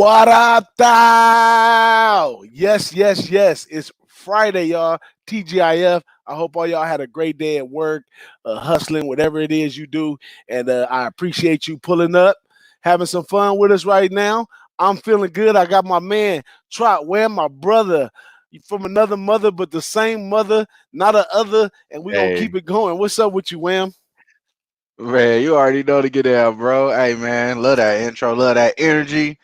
What up, thou? Yes, yes, yes. It's Friday, y'all. TGIF. I hope all y'all had a great day at work, hustling, whatever it is you do. And I appreciate you pulling up, having some fun with us right now. I'm feeling good. I got my man, Trot Wham, my brother from another mother, but the same mother, not a other. And we're going to keep Hey, it going. What's up with you, Wham? man, you already know to get out, bro. Hey, man, love that intro, love that energy.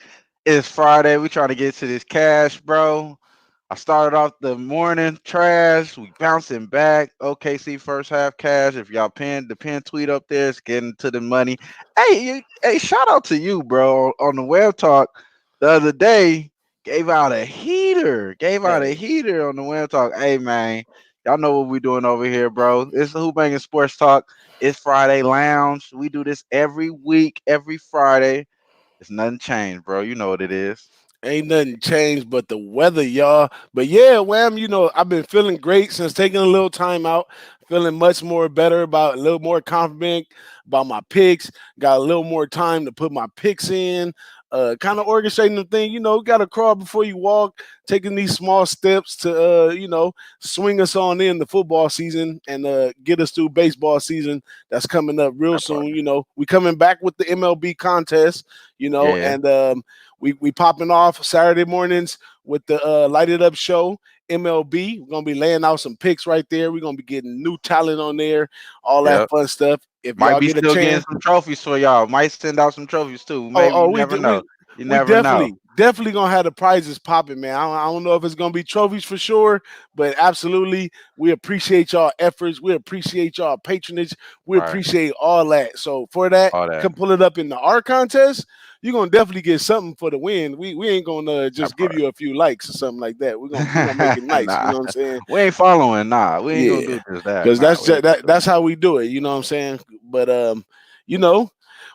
It's Friday. We trying to get to this cash, bro. I started off the morning trash. We bouncing back. OKC first half cash. If y'all pin the pin tweet up there, it's getting to the money. Hey, shout out to you, bro. On the web talk the other day, gave out a heater. Gave out a Hey. heater on the web talk. Hey, man, y'all know what we doing over here, bro. It's the Who-Bangin Sports Talk. It's Friday Lounge. We do this every week, every Friday. It's nothing changed, bro. You know what it is. Ain't nothing changed but the weather, y'all. But yeah, Wham, I've been feeling great since taking a little time out. Feeling much more better about a little more confident about my picks. Got a little more time to put my picks in. Kind of orchestrating the thing, got to crawl before you walk, taking these small steps to, swing us on in the football season and get us through baseball season that's coming up real That part. soon. We coming back with the MLB contest, Yeah. and we popping off Saturday mornings with the Light It Up show, MLB. We're gonna be laying out some picks right there. We're gonna be getting new talent on there, all that Yep. fun stuff. If Might y'all be get a still getting chance, some trophies for y'all. Might send out some trophies too. oh, Maybe oh, you we never do, we know. You we never know. definitely gonna have the prizes popping, man. I don't know if it's gonna be trophies for sure, but absolutely, we appreciate y'all efforts. We appreciate y'all patronage. We Right. appreciate all that. So for that, All that. come pull it up in the art contest. You're gonna definitely get something for the win. We ain't gonna That just give part. you a few likes or something like that. We're gonna make it nice. You Nah. know what I'm saying? We ain't following. Nah. We ain't gonna Yeah, do just that. because Nah. We ain't gonna do that's how we do it. You know what I'm saying? But you know,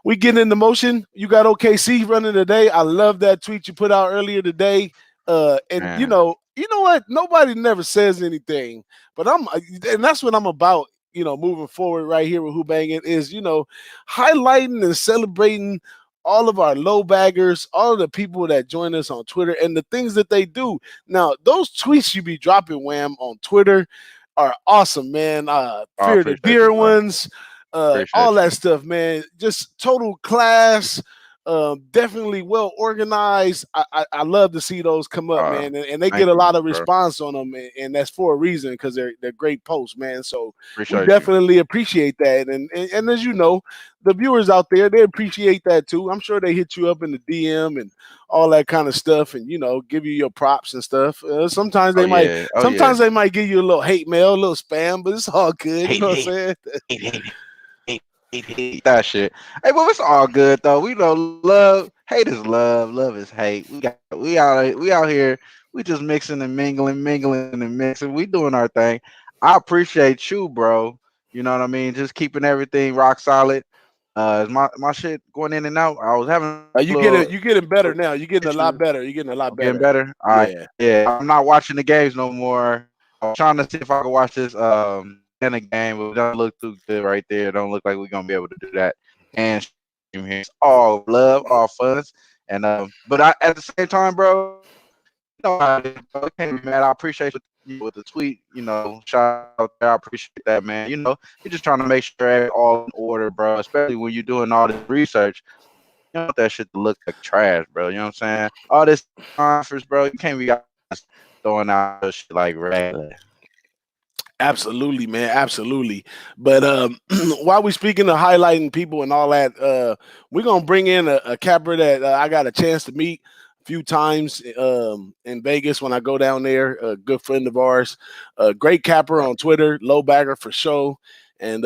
we get into motion. You got OKC running today. I love that tweet you put out earlier today. that. And Man. you know what? Nobody never says anything, but and that's what I'm about. Moving forward right here with Who-Bangin is highlighting and celebrating all of our low baggers, all of the people that join us on Twitter, and the things that they do. Now, those tweets you be dropping, Wham, on Twitter are awesome, man. I Fear the appreciate you, Deer bro. ones, all Appreciate that you. stuff, man. Just total class. Definitely well organized. I love to see those come up, Uh, man, and they get Thank a you, lot of bro. response on them, and that's for a reason because they're great posts, man. So we Appreciate you. definitely appreciate that, and as you know, the viewers out there they appreciate that too. I'm sure they hit you up in the DM and all that kind of stuff, and give you your props and stuff. Sometimes Oh they might, yeah. Oh yeah. sometimes they might give you a little hate mail, a little spam, but it's all good. You Hate, know what I'm hate, saying? hate that shit. Hey, but it's all good though. We know love, hate is love, love is hate. We out here. We just mixing and mingling and mixing. We doing our thing. I appreciate you, bro. You know what I mean? Just keeping everything rock solid. Is my shit going in and out? I was having a You getting little better now. You're getting a issue. lot better. You're getting a I'm lot getting better. better. All right. Yeah. Yeah, I'm not watching the games no more. I was trying to see if I could watch this Atlanta game, but it don't look too good right there. It don't look like we're gonna be able to do that. And stream here. It's all love, all fun. And but at the same time, bro, you know how it is, bro. You can't be mad. I appreciate with the tweet, shout out there. I appreciate that, man. You're just trying to make sure everything all in order, bro. Especially when you're doing all this research. You don't want that shit to look like trash, bro. You know what I'm saying? All this offers, bro. You can't be out just throwing out your shit like regular. Absolutely, man. Absolutely. But while we speaking of highlighting people and all that, we're gonna bring in a capper that I got a chance to meet a few times in Vegas when I go down there. A good friend of ours, a great capper on Twitter, low bagger for show, and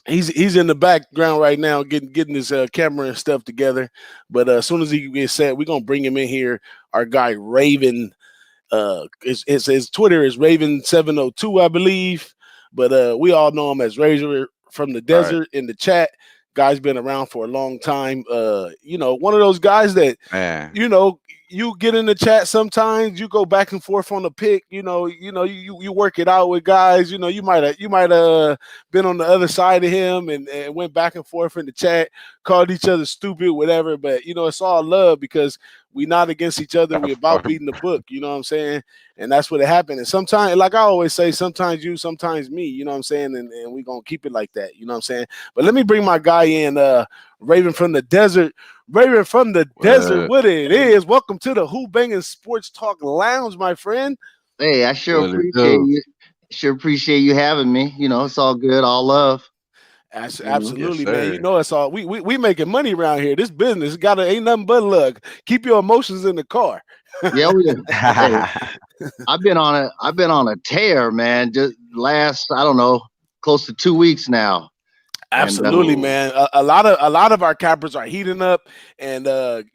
he's in the background right now getting his camera and stuff together. But as soon as he gets set, we're gonna bring him in here. Our guy Raven his Twitter is Raven702, I believe. But we all know him as Razor from the Right, desert in the chat. Guy's been around for a long time. One of those guys that, man. you know, you get in the chat sometimes, you go back and forth on the pick, you work it out with guys, you might have been on the other side of him and went back and forth in the chat, called each other stupid, whatever. But it's all love because We not against each other. We about beating the book. You know what I'm saying? And that's what it happened. And sometimes, like I always say, sometimes you, sometimes me. You know what I'm saying? And we gonna keep it like that. You know what I'm saying? But let me bring my guy in, Raven from the desert. Raven from the desert, what it is. Welcome to the Who-Bangin Sports Talk Lounge, my friend. Hey, I sure appreciate you. Sure appreciate you having me. You know, it's all good, all love. Absolutely, man. You know, it's all we making money around here. This business ain't nothing but luck. Keep your emotions in the car. Yeah, hey, I've been on a tear, man. Just last, I don't know, close to 2 weeks now. Absolutely, man. A lot of our cappers are heating up, and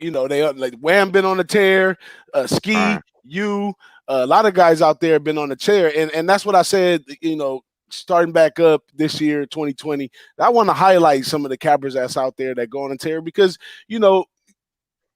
you know, they are like Wham been on the tear, Ski, you, a lot of guys out there have been on the tear, and that's what I said. You know, starting back up this year, 2020, I want to highlight some of the cappers that's out there that go on a tear because you know,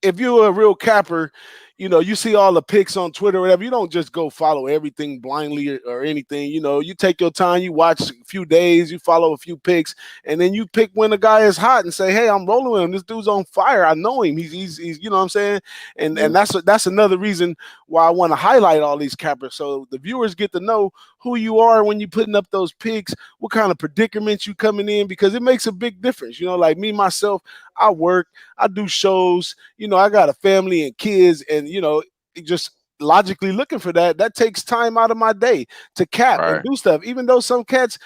if you're a real capper, you know, you see all the picks on Twitter or whatever, you don't just go follow everything blindly or anything. You know, you take your time, you watch a few days, you follow a few picks, and then you pick when a guy is hot and say, hey, I'm rolling with him. This dude's on fire. I know him. He's you know what I'm saying? And that's another reason why I want to highlight all these cappers. So the viewers get to know who you are when you're putting up those picks, what kind of predicaments you coming in, because it makes a big difference. You know, like me, myself, I work, I do shows, you know, I got a family and kids, and you know, just logically looking for that takes time out of my day to cap and do stuff. Even though some cats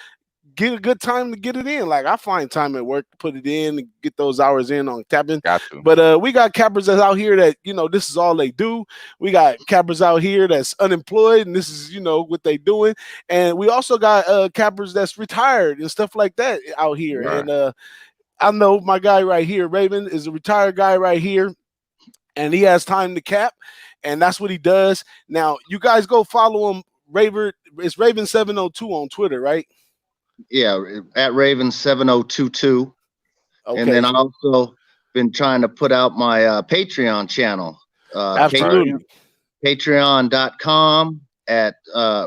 get a good time to get it in, like I find time at work to put it in and get those hours in on capping. But we got cappers that's out here that, you know, this is all they do. We got cappers out here that's unemployed, and this is, you know, what they doing. And we also got cappers that's retired and stuff like that out here. And I know my guy right here, Raven, is a retired guy right here, and he has time to cap, and that's what he does. Now, you guys go follow him, Raven. It's Raven702 on Twitter, right? Yeah, at Raven7022. Okay. And then I also been trying to put out my Patreon channel. Absolutely. Patreon.com at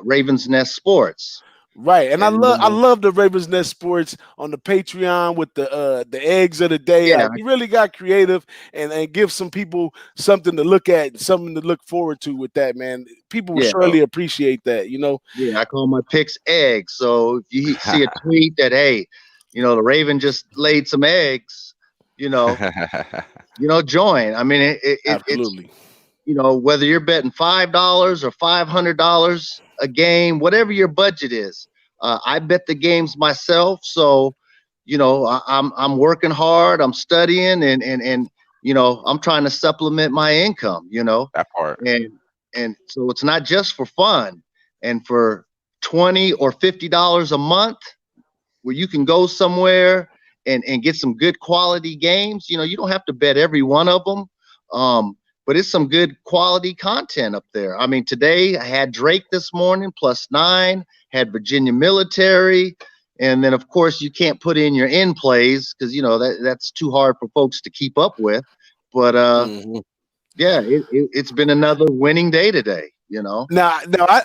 Raven's Nest Sports. Right, and I love the Ravens Nest Sports on the Patreon with the eggs of the day. Yeah. Like, you really got creative and give some people something to look at and something to look forward to with that, man. People will surely appreciate that, you know. Yeah, I call my picks eggs. So if you see a tweet that, hey, you know, the Raven just laid some eggs, you know, join. I mean, absolutely. It's, you know, whether you're betting $5 or $500 a game, whatever your budget is. I bet the games myself, so you know I'm working hard. I'm studying, and you know I'm trying to supplement my income. You know that part, and so it's not just for fun. And for $20 or $50 a month, where you can go somewhere and get some good quality games. You know, you don't have to bet every one of them. But it's some good quality content up there. I mean, today I had Drake this morning, +9, had Virginia Military. And then, of course, you can't put in your in plays because, you know, that's too hard for folks to keep up with. But, yeah, it's been another winning day today. You know, now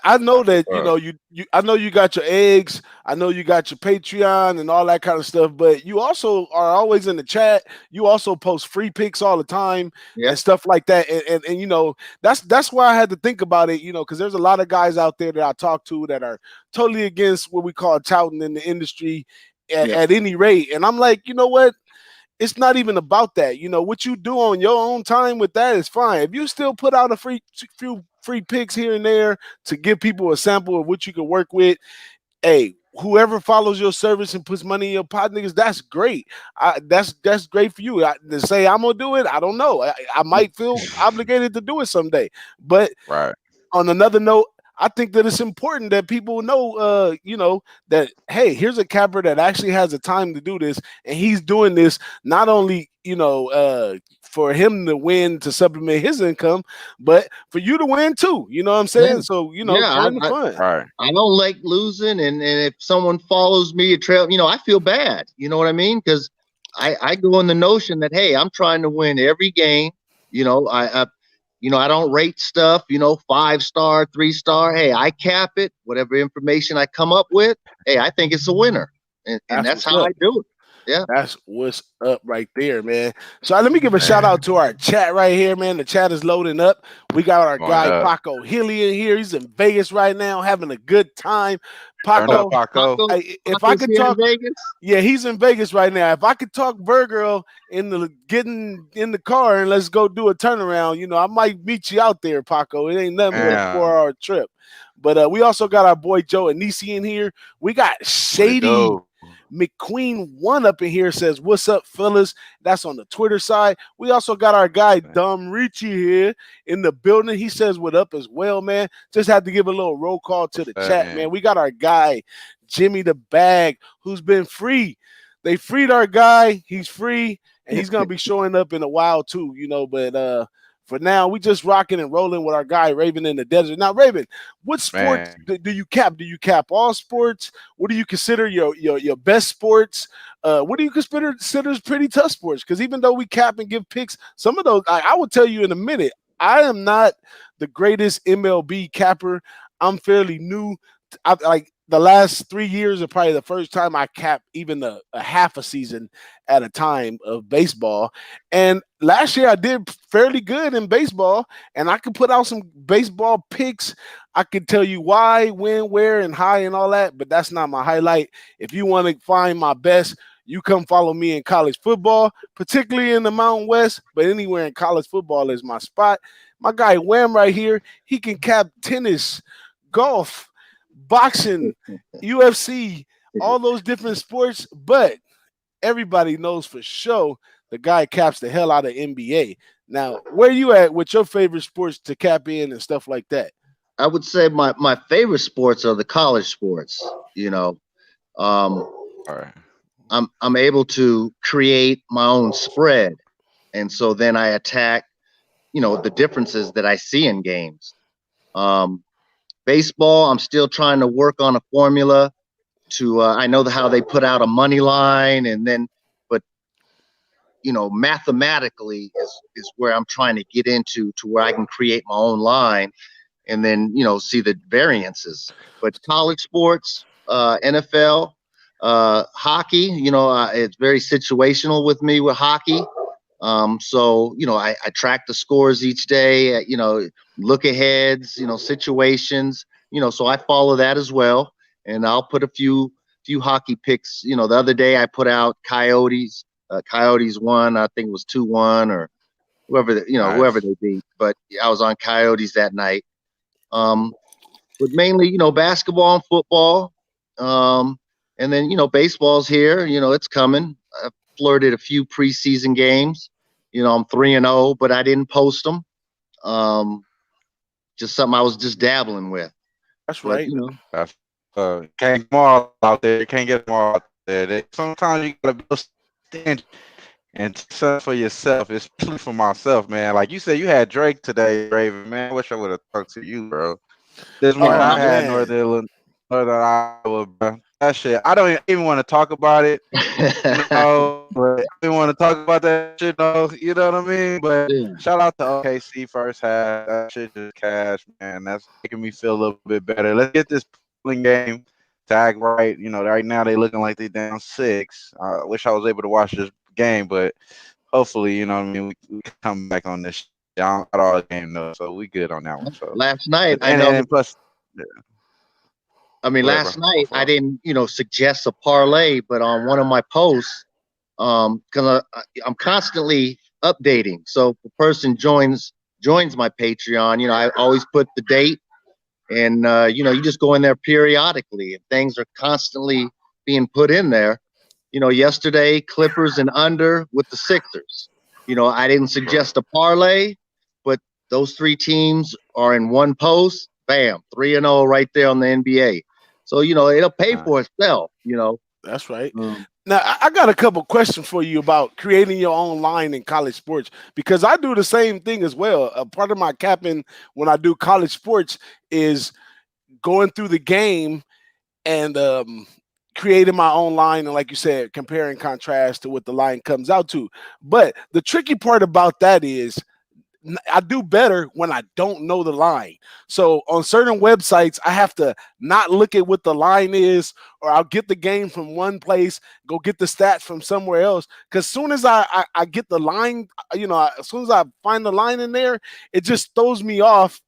I know that you know you I know you got your eggs, I know you got your Patreon and all that kind of stuff, but you also are always in the chat. You also post free picks all the time and stuff like that. And you know that's why I had to think about it. You know, because there's a lot of guys out there that I talk to that are totally against what we call touting in the industry at any rate. And I'm like, you know what? It's not even about that. You know, what you do on your own time with that is fine. If you still put out a few free picks here and there to give people a sample of what you can work with, hey, whoever follows your service and puts money in your pot, niggas, that's great. That's great for you. To say I'm gonna do it, I don't know. I might feel obligated to do it someday. But on another note, I think that it's important that people know, you know, that, hey, here's a capper that actually has the time to do this. And he's doing this not only, you know, for him to win to supplement his income, but for you to win too. You know what I'm saying? Yeah. So, you know, join the fun. I don't like losing. And if someone follows me a trail, you know, I feel bad. You know what I mean? Because I go in the notion that, hey, I'm trying to win every game. You know, you know, I don't rate stuff, you know, 5-star, 3-star. Hey, I cap it. Whatever information I come up with, hey, I think it's a winner. And that's how I do it. Yeah. That's what's up right there, man. So let me give a shout out to our chat right here, man. The chat is loading up. We got our Going guy up. Paco Hilly in here. He's in Vegas right now, having a good time. Turn up, Paco, Paco. if I Paco's could here in talk, Vegas. yeah, he's in Vegas right now. If I could talk Virgil in getting in the car and let's go do a turnaround, I might meet you out there, Paco. It ain't nothing but a Man, 4-hour trip. But we also got our boy Joe Anisi in here. We got what it Shady do? McQueen1 up in here, says, "What's up, fellas?" That's on the Twitter side. We also got our guy Dom Ricci here in the building. He says, "What up?" as well, man. Just had to give a little roll call to the chat, man. We got our guy Jimmy the Bag, who's been free. They freed our guy. He's free, and he's gonna be showing up in a while too, But for now, we just rocking and rolling with our guy Raven in the desert. Now, Raven, what sports Man, do you cap? Do you cap all sports? What do you consider your best sports? What do you consider pretty tough sports? Because even though we cap and give picks, some of those I will tell you in a minute. I am not the greatest MLB capper. I'm fairly new. Like the last 3 years are probably the first time I capped even a half a season at a time of baseball. And last year I did fairly good in baseball, and I could put out some baseball picks. I could tell you why, when, where, and how, and all that, but that's not my highlight. If you want to find my best, you come follow me in college football, particularly in the Mountain West, but anywhere in college football is my spot. My guy Wham right here, he can cap tennis, golf, boxing, UFC, all those different sports, but everybody knows for sure the guy caps the hell out of NBA. Now, where you at with your favorite sports to cap in and stuff like that? I would say my favorite sports are the college sports. Um, all right. I'm able to create my own spread, and so then I attack, the differences that I see in games. Um, Baseball, I'm still trying to work on a formula to. I know how they put out a money line, and then, but mathematically is where I'm trying to get into to where I can create my own line, and then see the variances. But college sports, NFL, hockey, it's very situational with me with hockey. So I track the scores each day. Look aheads, situations. So I follow that as well, and I'll put a few hockey picks. The other day I put out Coyotes. Coyotes won. I think it was 2-1 or whoever Nice. they beat. But I was on Coyotes that night. But mainly, basketball and football. And then, baseball's here, it's coming. I flirted a few preseason games. I'm 3-0, but I didn't post them. Just something I was just dabbling with. That's But, right. That's can't get them all out there. You can't get them all out there. Sometimes you gotta be stingy and something for yourself, especially for myself, man. Like you said, you had Drake today, Raven. Man, I wish I would have talked to you, bro. This morning Oh I had man. Northern Iowa, bro. That shit. I don't even want to talk about it. But I didn't want to talk about that shit, no. You know what I mean? But yeah. shout out to OKC first half. That shit just cash, man. That's making me feel a little bit better. Let's get this pulling game tag right. Right now they looking like they down 6. I wish I was able to watch this game, but hopefully, you know what I mean, we come back on this shit. I don't got all the game though, so we good on that one. So Last night, I and, know. and plus, yeah. Go ahead, bro. Last My night I fault. didn't, suggest a parlay, but on one of my posts, because I'm constantly updating. So if a person joins my Patreon, I always put the date, and you just go in there periodically, and things are constantly being put in there. Yesterday Clippers and under with the Sixers. I didn't suggest a parlay, but those three teams are in one post. Bam, 3-0 right there on the NBA. So it'll pay for itself. That's right. Um, Now, I got a couple questions for you about creating your own line in college sports because I do the same thing as well. A part of my capping when I do college sports is going through the game and creating my own line and, like you said, compare and contrast to what the line comes out to. But the tricky part about that is I do better when I don't know the line. So on certain websites, I have to not look at what the line is, or I'll get the game from one place, go get the stats from somewhere else. Because soon as I get the line, as soon as I find the line in there, it just throws me off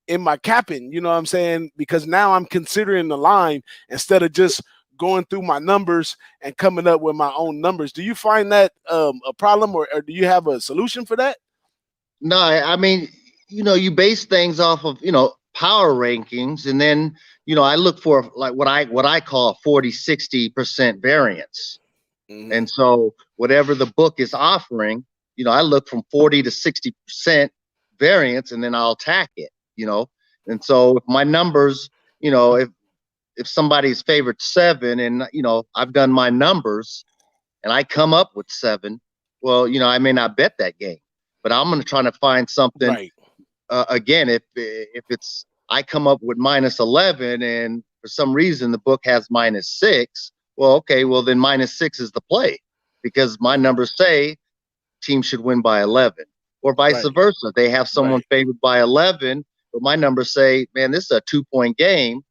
in my capping. You know what I'm saying? Because now I'm considering the line instead of just going through my numbers and coming up with my own numbers. Do you find that a problem, or do you have a solution for that? No, I mean, you base things off of, power rankings, and then, I look for like what I call 40-60% variance. Mm-hmm. And so whatever the book is offering, I look from 40 to 60% variance, and then I'll attack it, And so if my numbers, if somebody's favorite 7, and I've done my numbers and I come up with 7, well, I may not bet that game, but I'm going to try to find something. Right. Again, if it's I come up with -11, and for some reason the book has -6, well, okay, well then -6 is the play, because my numbers say team should win by 11, or vice versa. They have someone favored by 11, but my numbers say, man, this is a 2-point game,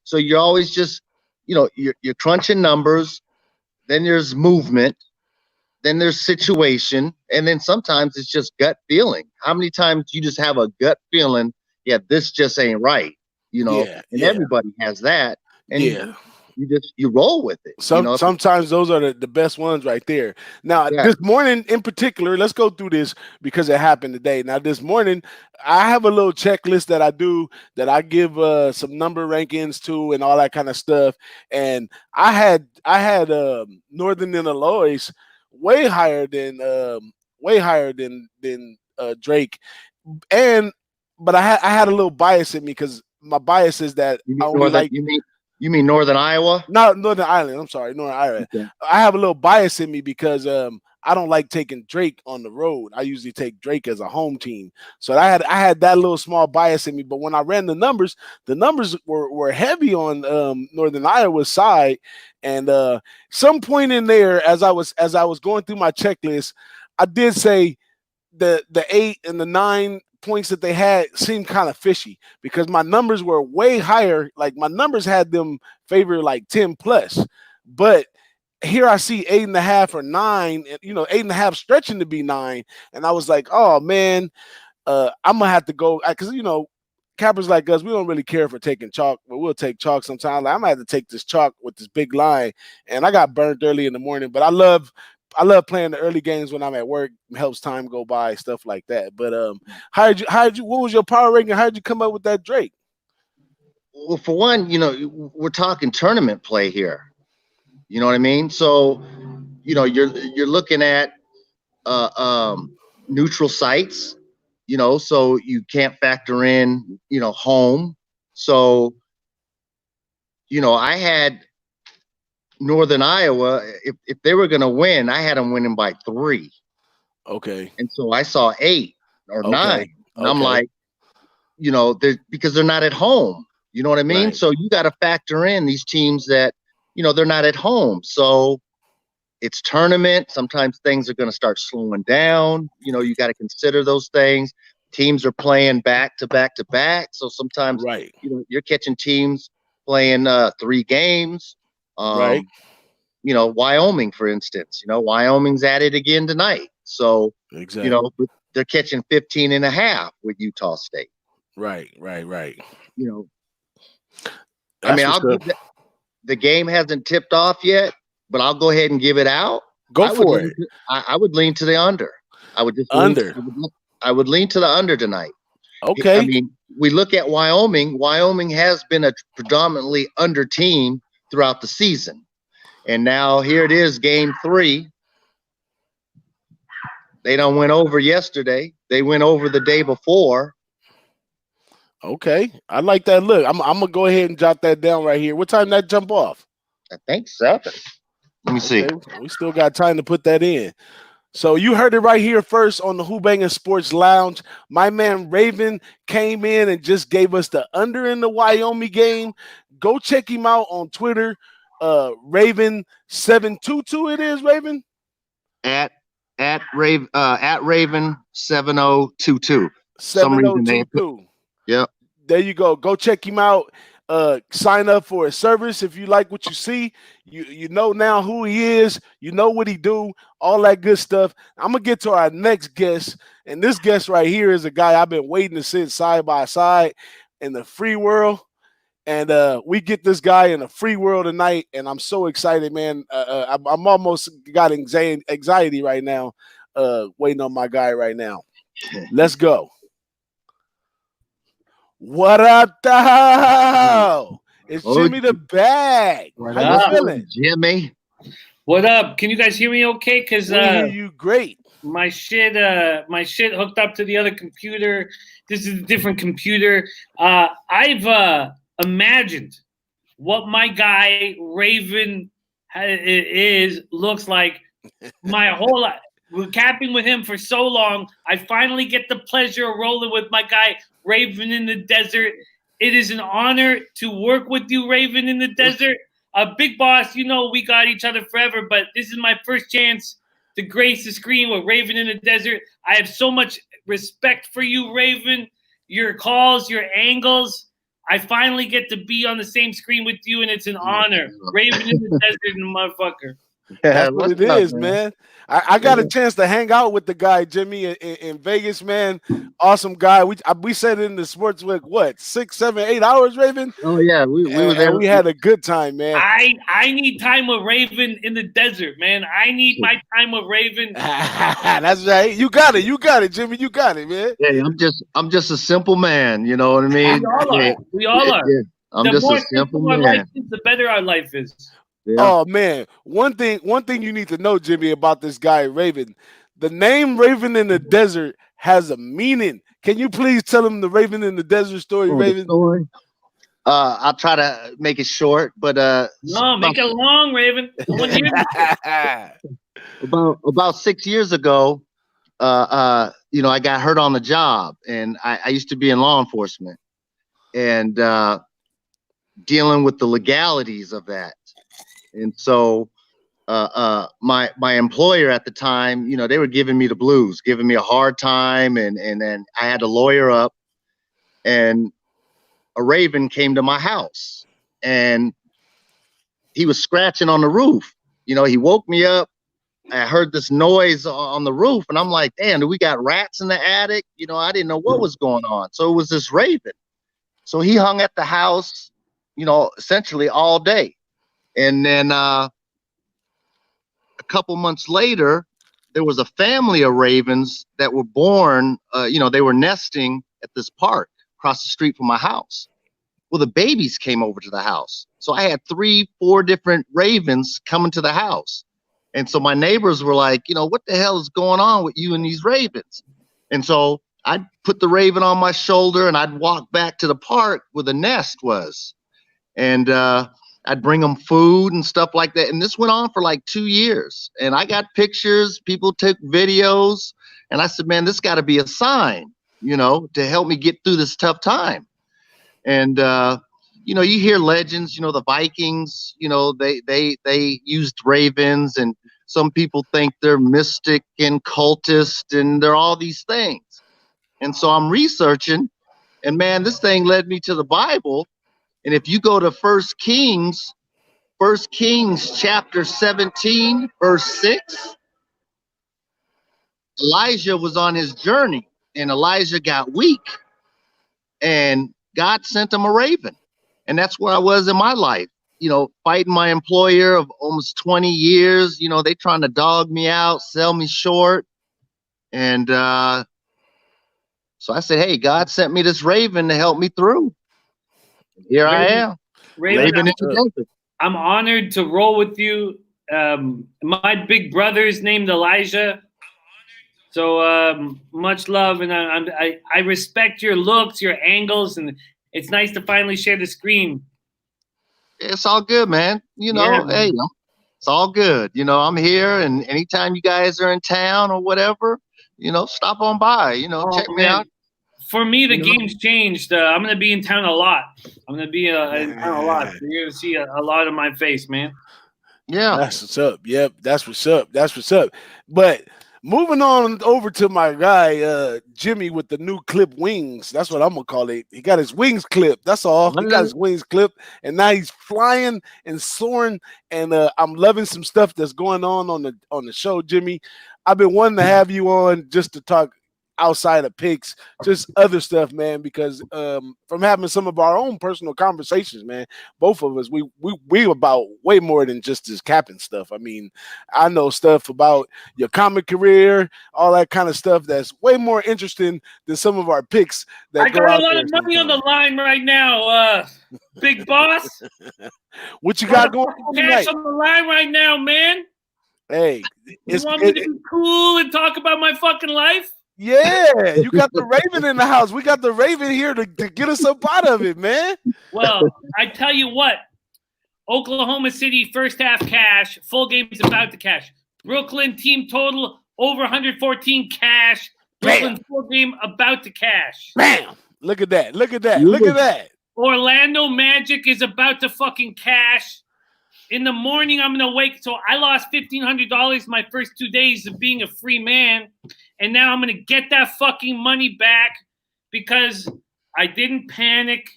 So you're always just, you're crunching numbers. Then there's movement. Then there's situation, and then sometimes it's just gut feeling. How many times you just have a gut feeling, yeah, this just ain't right, and everybody has that, and you roll with it. Sometimes those are the best ones right there. Now, this morning in particular, let's go through this because it happened today. Now, this morning, I have a little checklist that I do that I give some number rankings to and all that kind of stuff. And I had Northern Illinois way higher than Drake, but I had a little bias in me because my bias is that I only like. You mean Northern Iowa? No, Northern Ireland. I'm sorry, Northern Ireland. Okay. I have a little bias in me because I don't like taking Drake on the road. I usually take Drake as a home team. So I had that little small bias in me. But when I ran the numbers were heavy on Northern Iowa's side. And some point in there, as I was going through my checklist, I did say the 8 and the 9 points that they had seemed kind of fishy because my numbers were way higher. Like my numbers had them favored like 10 plus, but here I see 8.5 or 9, 8.5 stretching to be 9. And I was like, oh man, I'm gonna have to go because cappers like us, we don't really care for taking chalk, but we'll take chalk sometimes. Like, I'm gonna have to take this chalk with this big line, and I got burnt early in the morning. But I love playing the early games when I'm at work. It helps time go by, stuff like that. But what was your power ranking? How did you come up with that Drake? Well, for one, we're talking tournament play here. You know what I mean? So, you're looking at neutral sites, so you can't factor in, home. So, I had Northern Iowa, if they were going to win, I had them winning by 3. Okay. And so I saw 8 or 9. And I'm like, because they're not at home. You know what I mean? Right. So you got to factor in these teams that, they're not at home. So it's tournament. Sometimes things are going to start slowing down. You got to consider those things. Teams are playing back to back to back. So sometimes, you're catching teams playing 3 games. Right. Wyoming, for instance, Wyoming's at it again tonight. So, exactly. They're catching 15.5 with Utah State. Right. I mean, the game hasn't tipped off yet, but I'll go ahead and give it out. Go for it. I would lean to the under. I would just I would lean to the under tonight. Okay. I mean, we look at Wyoming. Wyoming has been a predominantly under team throughout the season. And now here it is, game 3. They don't went over yesterday. They went over the day before. Okay. I like that look. I'm going to go ahead and jot that down right here. What time did that jump off? I think 7. Let me see. We still got time to put that in. So you heard it right here first on the Who-Bangin Sports Lounge. My man Raven came in and just gave us the under in the Wyoming game. Go check him out on Twitter. Raven722 it is, Raven? At at Raven 7022. Some reason they 7022. Yep. There you go. Go check him out. Sign up for his service if you like what you see. You know now who he is. You know what he do. All that good stuff. I'm gonna get to our next guest, and this guest right here is a guy I've been waiting to sit side by side in the free world. And we get this guy in a free world tonight, and I'm so excited, man. I'm almost got anxiety right now, waiting on my guy right now. Let's go. What up, though? It's Jimmy the Bag. How you feeling, Jimmy? What up? Can you guys hear me okay? Because we hear you great. My shit hooked up to the other computer. This is a different computer. I've imagined what my guy Raven looks like my whole life. We're capping with him for so long. I finally get the pleasure of rolling with my guy Raven in the Desert. It is an honor to work with you, Raven in the Desert. Big boss, you know we got each other forever, but this is my first chance to grace the screen with Raven in the Desert. I have so much respect for you, Raven. Your calls, your angles. I finally get to be on the same screen with you, and it's an honor. Raven in the Desert, motherfucker. That's what it is, man. I got a chance to hang out with the guy, Jimmy, in Vegas, man. Awesome guy. We sat in the sports week, what, 6, 7, 8 hours, Raven? Oh, yeah. We were there. We had a good time, man. I need time with Raven in the desert, man. I need my time with Raven. That's right. You got it. You got it, Jimmy. You got it, man. Hey, I'm just a simple man. You know what I mean? We all are. Yeah. I'm the just more a simple our man. life is, the better our life is. Yeah. Oh man, one thing you need to know, Jimmy, about this guy Raven. The name Raven in the Desert has a meaning. Can you please tell him the Raven in the Desert story, Raven? Story? I'll try to make it short, but no, make it long, Raven. About 6 years ago, I got hurt on the job, and I used to be in law enforcement, and dealing with the legalities of that. And so my employer at the time, they were giving me the blues, giving me a hard time. And then I had to lawyer up, and a Raven came to my house, and he was scratching on the roof. He woke me up. I heard this noise on the roof, and I'm like, damn, do we got rats in the attic? I didn't know what was going on. So it was this Raven. So he hung at the house, essentially all day. And then a couple months later, there was a family of ravens that were born. They were nesting at this park across the street from my house. Well, the babies came over to the house. So I had 3, 4 different ravens coming to the house. And so my neighbors were like, what the hell is going on with you and these ravens? And so I'd put the raven on my shoulder, and I'd walk back to the park where the nest was. And I'd bring them food and stuff like that. And this went on for like 2 years. And I got pictures, people took videos. And I said, man, this got to be a sign, to help me get through this tough time. And, you hear legends, the Vikings, they used ravens, and some people think they're mystic and cultist, and they're all these things. And so I'm researching, and man, this thing led me to the Bible. And if you go to 1 Kings chapter 17, verse 6, Elijah was on his journey, and Elijah got weak, and God sent him a raven. And that's where I was in my life, fighting my employer of almost 20 years. They trying to dog me out, sell me short. And so I said, hey, God sent me this raven to help me through. Here I am. Raven, I'm honored to roll with you. My big brother is named Elijah. So much love, and I respect your looks, your angles, and it's nice to finally share the screen. It's all good, man. Hey, it's all good. I'm here, and anytime you guys are in town or whatever, stop on by. Check me out. For me, the game's changed. I'm going to be in town a lot. I'm going to be in town a lot. So you're going to see a lot of my face, man. Yeah. That's what's up. Yep. That's what's up. That's what's up. But Moving on over to my guy, Jimmy, with the new clip wings. That's what I'm gonna call it. He got his wings clipped. That's all. He got his wings clipped, and now he's flying and soaring. And I'm loving some stuff that's going on the show, Jimmy. I've been wanting to have you on just to talk outside of picks, just other stuff, man, because from having some of our own personal conversations, man, both of us, we about way more than just this capping stuff. I mean, I know stuff about your comic career, all that kind of stuff that's way more interesting than some of our picks that I go got out a lot there of money on the sometimes. line right now, big boss. What you got going on cash tonight? on the line right now, man. Hey, You want me to be cool and talk about my fucking life? yeah, you got the Raven in the house. We got the Raven here to get us up out of it, man. Well, I tell you what, Oklahoma City first half cash, full game's about to cash. Brooklyn team total over 114 cash. Brooklyn full game about to cash. Bam! Look at that. Look at that. Look at that. Orlando Magic is about to fucking cash. In the morning, I'm going to wake. So I lost $1,500 my first 2 days of being a free man. And now I'm going to get that fucking money back because I didn't panic.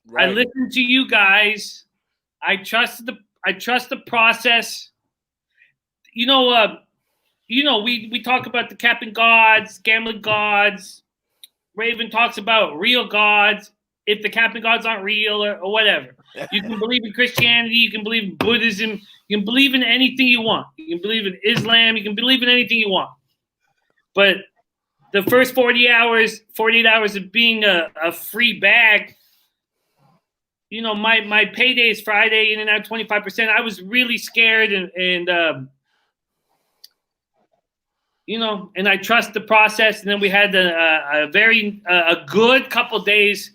Right. I listened to you guys. I trust the process. We talk about the capping gods, gambling gods. Raven talks about real gods. If the capping gods aren't real or whatever. You can believe in Christianity. You can believe in Buddhism. You can believe in anything you want. You can believe in Islam. You can believe in anything you want. But the first 48 hours of being a free bag, my payday is Friday, in and out 25%. I was really scared and I trust the process. And then we had a very good couple days.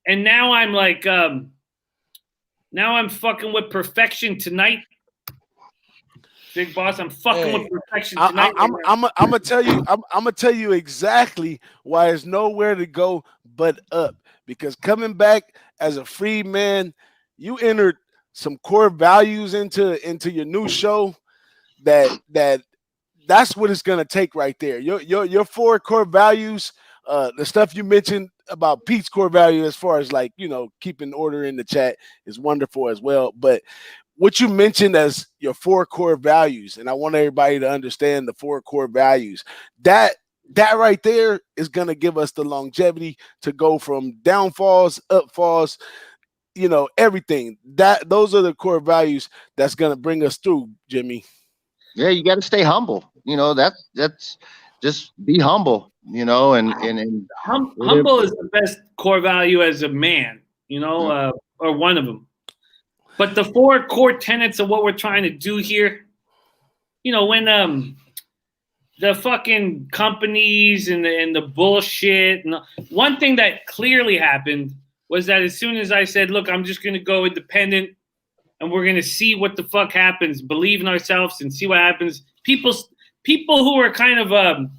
And now I'm like, now I'm fucking with perfection tonight. Big boss, I'm fucking with perfection tonight. I'm gonna tell you, I'm gonna tell you exactly why there's nowhere to go but up. Because coming back as a free man, you entered some core values into your new show that's what it's gonna take right there. Your 4 core values, the stuff you mentioned about Pete's core value as far as keeping order in the chat is wonderful as well. But what you mentioned as your 4 core values, and I want everybody to understand the 4 core values, that right there is going to give us the longevity to go from downfalls, upfalls, everything. Those are the core values that's going to bring us through, Jimmy. Yeah, you got to stay humble. That's just be humble, and humble is the best core value as a man, or one of them. But the 4 core tenets of what we're trying to do here, when the fucking companies and the bullshit, and one thing that clearly happened was that as soon as I said, look, I'm just going to go independent and we're going to see what the fuck happens, believe in ourselves and see what happens. People who were kind of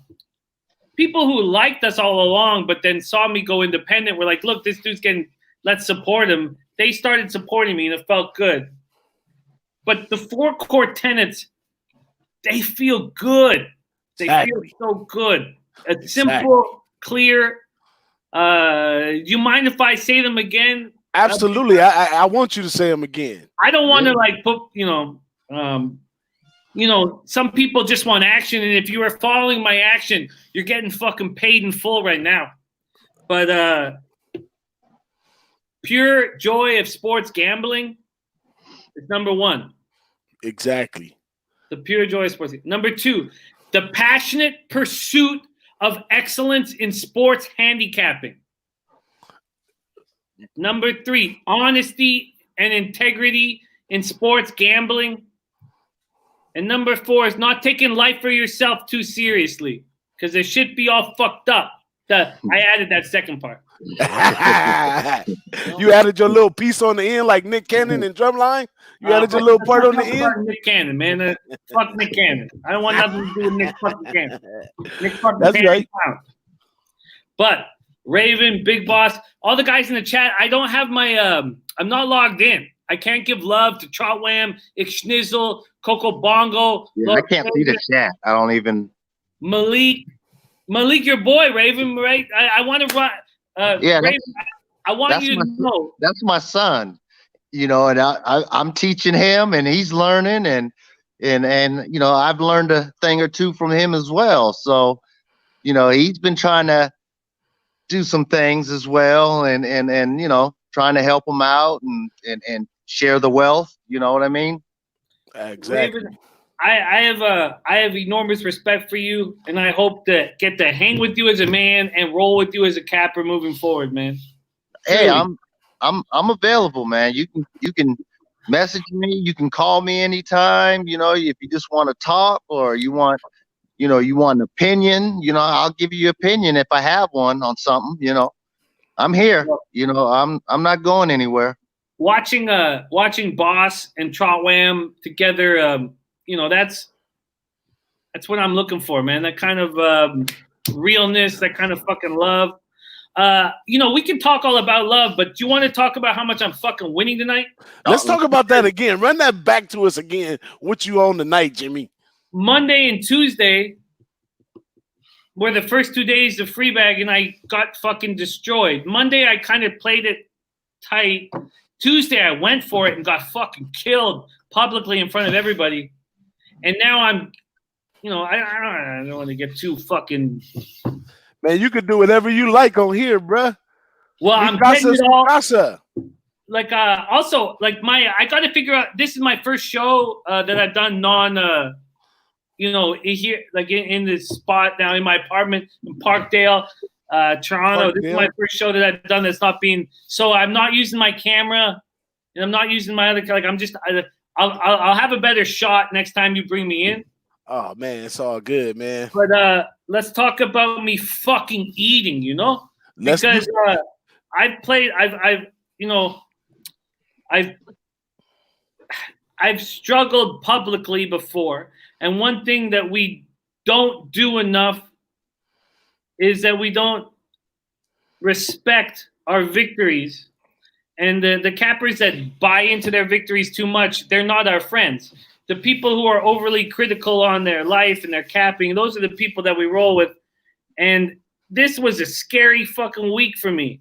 people who liked us all along, but then saw me go independent were like, look, this dude's let's support him. They started supporting me and it felt good. But the 4 core tenets, they feel good. They feel so good. It's simple, clear. You mind if I say them again? Absolutely. I want you to say them again. I don't want to put, some people just want action. And if you are following my action, you're getting fucking paid in full right now. But pure joy of sports gambling is number 1. Exactly. The pure joy of sports. Number 2, the passionate pursuit of excellence in sports handicapping. Number 3, honesty and integrity in sports gambling. And number 4 is not taking life for yourself too seriously, because it should be all fucked up. I added that second part. You added your little piece on the end like Nick Cannon and Drumline? You added your little part on the end? Nick Cannon, man. Fuck Nick Cannon. I don't want nothing to do with Nick fucking Cannon. Nick fucking That's Cannon. right. But Raven, Big Boss, all the guys in the chat, I don't have my I'm not logged in. I can't give love to Trotwam, Ixschnizzle, Coco Bongo. Yeah, I can't see the chat. I don't even Malik, your boy, Raven, right? I want to run. Yeah, Raven, I want you to know. that's my son. And I'm teaching him, and he's learning, and I've learned a thing or two from him as well. So, he's been trying to do some things as well, and trying to help him out and share the wealth. You know what I mean? Exactly. Raven, I have enormous respect for you, and I hope to get to hang with you as a man and roll with you as a capper moving forward, man. Hey, I'm available, man. You can message me. You can call me anytime. If you just want to talk, or you want an opinion. I'll give you opinion if I have one on something. I'm here. I'm not going anywhere. Watching Boss and Trotwam together, that's what I'm looking for, man. That kind of realness, that kind of fucking love. We can talk all about love, but do you want to talk about how much I'm fucking winning tonight? Let's talk about that again. Run that back to us again. What you on tonight, Jimmy? Monday and Tuesday were the first 2 days of free bag, and I got fucking destroyed. Monday, I kind of played it tight. Tuesday, I went for it and got fucking killed publicly in front of everybody. And now I'm, I don't want to get too fucking. Man, you can do whatever you like on here, bruh. Well, I'm getting it all. Like, also, like I got to figure out. This is my first show that I've done here, like in this spot now in my apartment in Parkdale, Toronto. This is my first show that I've done that's not being. So I'm not using my camera, and I'm not using my other. Like I'm just. I'll have a better shot next time you bring me in. Oh man, it's all good, man. But let's talk about me fucking eating, because I've struggled publicly before, and one thing that we don't do enough is that we don't respect our victories. And the cappers that buy into their victories too much, they're not our friends. The people who are overly critical on their life and their capping, those are the people that we roll with. And this was a scary fucking week for me.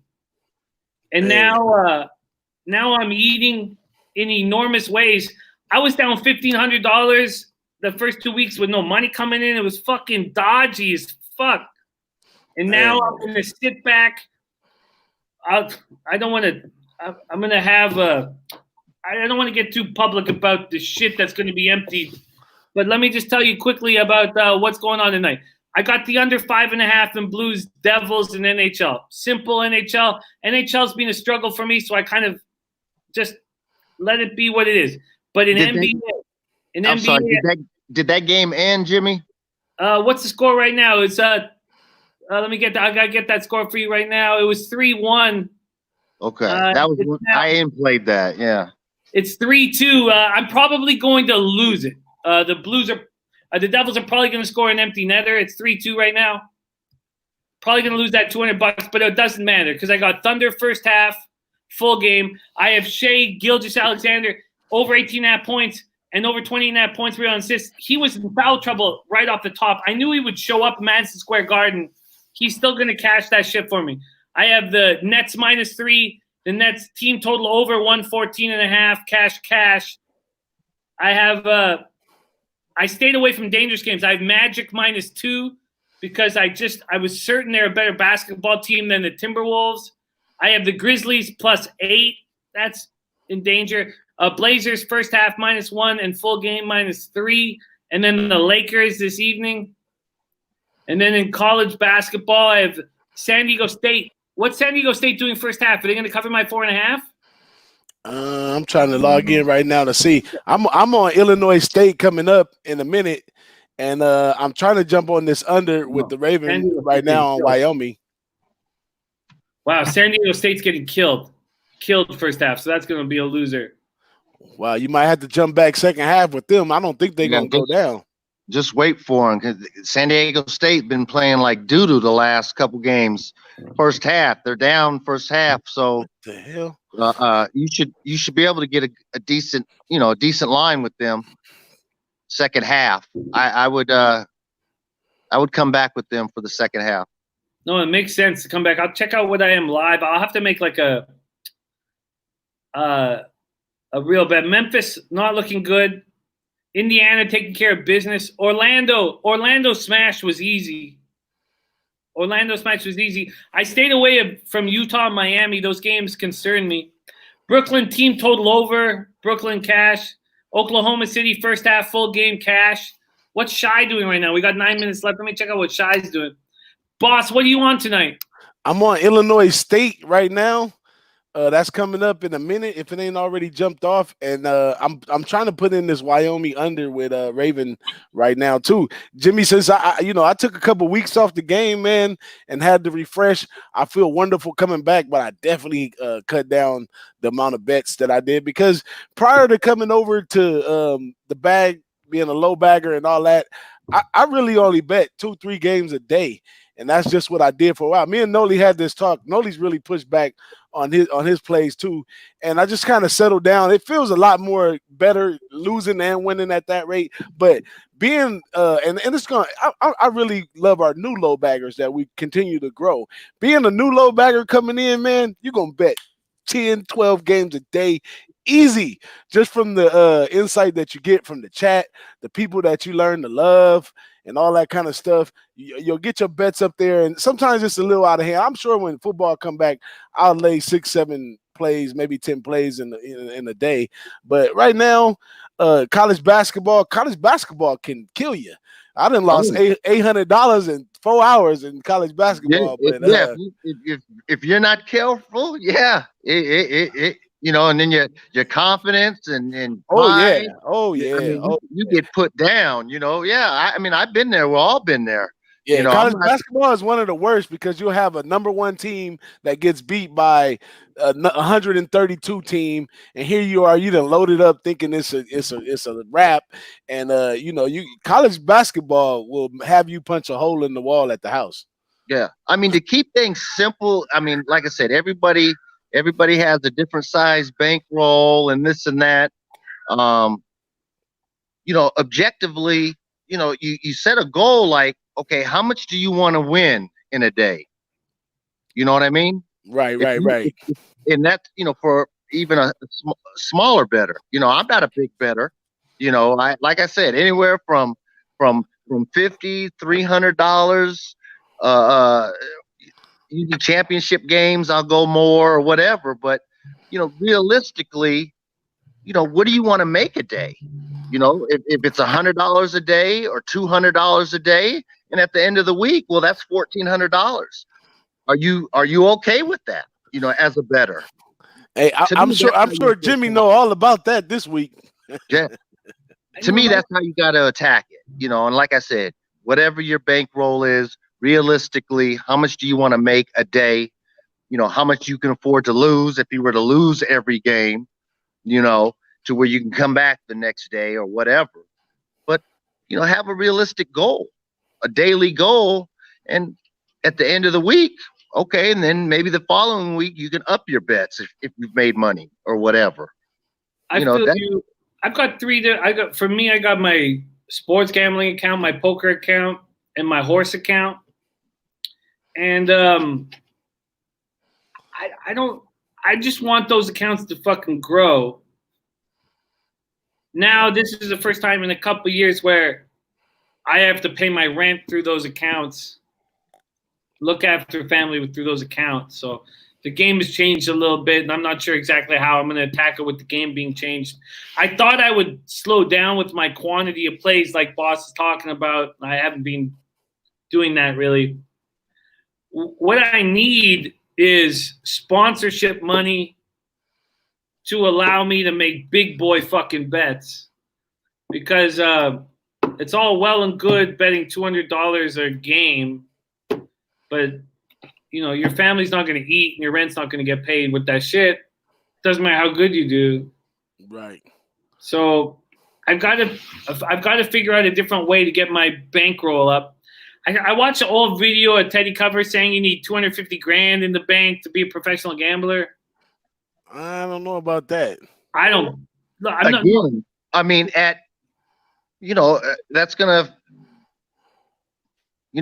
And now I'm eating in enormous ways. I was down $1,500 the first 2 weeks with no money coming in. It was fucking dodgy as fuck. And now I'm going to sit back. I don't want to. I'm going to have I don't want to get too public about the shit that's going to be emptied. But let me just tell you quickly about what's going on tonight. I got the under 5.5 in Blues, Devils, and NHL. Simple NHL. NHL's been a struggle for me, so I kind of just let it be what it is. But in NBA, sorry, did that game end, Jimmy? What's the score right now? It's let me get I gotta get that score for you right now. It was 3-1. Okay, that was I ain't played that. Yeah, it's 3-2. I'm probably going to lose it. The Blues are, the Devils are probably going to score an empty netter. It's 3-2 right now. Probably going to lose that $200, but it doesn't matter because I got Thunder first half, full game. I have Shea Gilgeous-Alexander over 18.5 points and over 20.5 points, 3 on assists. He was in foul trouble right off the top. I knew he would show up Madison Square Garden. He's still going to cash that shit for me. I have the Nets -3, the Nets team total over 114.5, cash. I have I stayed away from dangerous games. I have Magic -2 because I was certain they're a better basketball team than the Timberwolves. I have the Grizzlies +8. That's in danger. Blazers first half -1 and full game -3. And then the Lakers this evening. And then in college basketball, I have San Diego State. What's San Diego State doing first half? Are they going to cover my 4.5? I'm trying to log in right now to see. I'm on Illinois State coming up in a minute, and I'm trying to jump on this under with the Ravens right now on Wyoming. Wow, San Diego State's getting killed first half, so that's going to be a loser. Wow, you might have to jump back second half with them. I don't think they're going to go down. Just wait for them because San Diego State been playing like doo-doo the last couple games. First half, they're down first half, so what the hell? You should be able to get a decent line with them second half. I would I would come back with them for the second half. No, it makes sense to come back. I'll check out what I am live. I'll have to make like a real bet. Memphis not looking good. Indiana taking care of business. Orlando smash was easy. I stayed away from Utah and Miami. Those games concern me. Brooklyn team total over. Brooklyn cash. Oklahoma City first half full game cash. What's Shy doing right now? We got 9 minutes left. Let me check out what Shy's doing. Boss, what are you on tonight? I'm on Illinois State right now. That's coming up in a minute if it ain't already jumped off. And I'm trying to put in this Wyoming under with Raven right now too. Jimmy, since I took a couple weeks off the game, man, and had to refresh, I feel wonderful coming back. But I definitely cut down the amount of bets that I did because prior to coming over to the bag being a low bagger and all that, I really only bet 2-3 games a day. And that's just what I did for a while. Me and Noli had this talk. Noli's really pushed back on his plays too. And I just kind of settled down. It feels a lot more better losing and winning at that rate. But being and it's gonna I really love our new low baggers that we continue to grow. Being a new low bagger coming in, man, you're gonna bet 10, 12 games a day. Easy, just from the insight that you get from the chat, the people that you learn to love, and all that kind of stuff. You'll get your bets up there, and sometimes it's a little out of hand. I'm sure when football come back, I'll lay 6, 7 plays, maybe 10 plays in a day. But right now, college basketball can kill you. I done lost $800 in 4 hours in college basketball. If you're not careful, and then your confidence and pride, you get put down. I've been there. We've all been there. Yeah, college basketball is one of the worst because you'll have a number one team that gets beat by a 132 team, and here you are, you done loaded up thinking it's a wrap, and college basketball will have you punch a hole in the wall at the house. Yeah, to keep things simple, like I said, everybody has a different size bankroll and this and that. Objectively, you set a goal like, okay, how much do you want to win in a day? You know what I mean? Right. And that's, for even a smaller bettor. I'm not a big bettor. Like I said, anywhere from $50, $300. Usually championship games, I'll go more or whatever. But realistically, what do you want to make a day? If it's $100 a day or $200 a day, and at the end of the week, well, that's $1,400. Are you okay with that? As a bettor. Hey, I'm sure Jimmy know all about that this week. Yeah. To me, that's how you got to attack it. And like I said, whatever your bankroll is, realistically, how much do you want to make a day? How much you can afford to lose if you were to lose every game, to where you can come back the next day or whatever. But, have a realistic goal, a daily goal. And at the end of the week, okay, and then maybe the following week you can up your bets if you've made money or whatever. I've got for me, I got my sports gambling account, my poker account, and my horse account. And I just want those accounts to fucking grow. Now, this is the first time in a couple of years where I have to pay my rent through those accounts, look after family through those accounts. So the game has changed a little bit, and I'm not sure exactly how I'm going to attack it with the game being changed. I thought I would slow down with my quantity of plays like Boss is talking about. I haven't been doing that really. What I need is sponsorship money to allow me to make big boy fucking bets, because it's all well and good betting $200 a game, but your family's not going to eat and your rent's not going to get paid with that shit. Doesn't matter how good you do. Right. So I've got to figure out a different way to get my bankroll up. I watched an old video of Teddy Cover saying you need $250,000 in the bank to be a professional gambler. I don't know about that. That's gonna.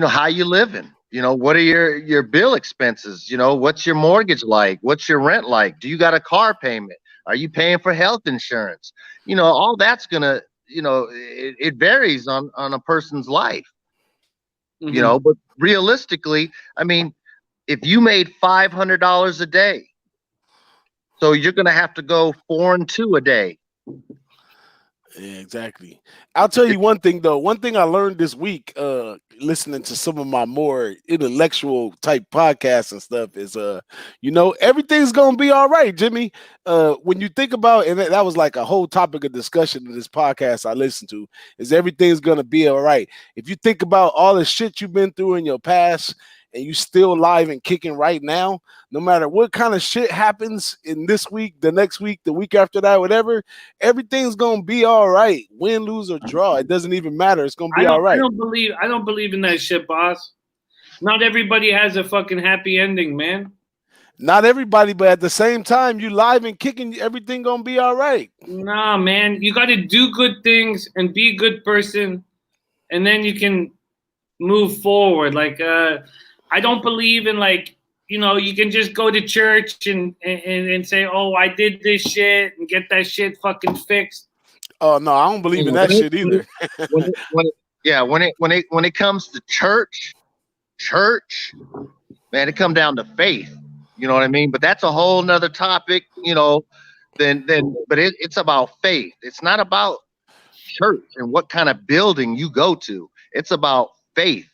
how you living? What are your bill expenses? What's your mortgage like? What's your rent like? Do you got a car payment? Are you paying for health insurance? All that's gonna, it varies on a person's life. But realistically, I mean, if you made $500 a day, so you're gonna have to go 4 and 2 a day. Yeah, exactly. I'll tell you one thing though. One thing I learned this week, listening to some of my more intellectual type podcasts and stuff is, everything's gonna be all right, Jimmy. When you think about, and that was like a whole topic of discussion in this podcast I listened to, is everything's gonna be all right. If you think about all the shit you've been through in your past, and you still alive and kicking right now, no matter what kind of shit happens in this week, the next week, the week after that, whatever, everything's gonna be all right. Win, lose, or draw, it doesn't even matter. It's gonna be all right. I don't believe in that shit, boss. Not everybody has a fucking happy ending, man. Not everybody, but at the same time, you live and kicking, everything gonna be all right. Nah, man. You gotta do good things and be a good person, and then you can move forward. Like I don't believe in you can just go to church and say, oh, I did this shit and get that shit fucking fixed. Oh no, I don't believe in that shit either. When it comes to church, man, it come down to faith. You know what I mean? But that's a whole nother topic, but it's about faith. It's not about church and what kind of building you go to. It's about faith.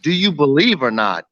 Do you believe or not?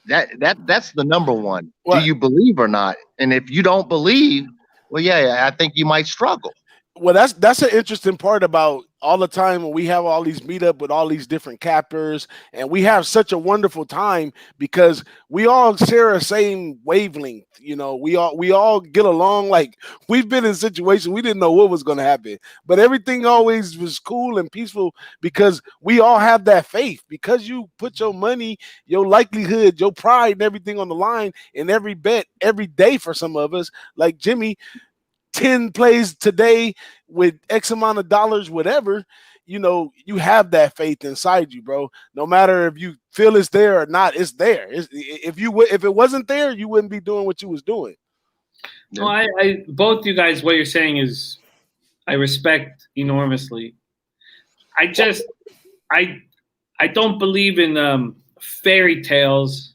That's the number one. What? Do you believe or not? And if you don't believe, well, yeah, I think you might struggle. Well, that's an interesting part about all the time when we have all these meetup with all these different cappers, and we have such a wonderful time because we all share a same wavelength. We all get along. Like, we've been in situations we didn't know what was going to happen, but everything always was cool and peaceful because we all have that faith. Because you put your money, your likelihood, your pride, and everything on the line in every bet every day. For some of us, like Jimmy, 10 plays today with X amount of dollars, whatever, you have that faith inside you, bro. No matter if you feel it's there or not, it's there. If it wasn't there, you wouldn't be doing what you was doing. No, I both you guys, what you're saying is I respect enormously. I don't believe in fairy tales,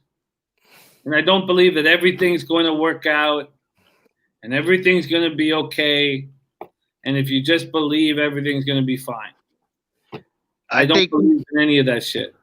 and I don't believe that everything's going to work out and everything's going to be okay. And if you just believe, everything's going to be fine. I don't believe in any of that shit.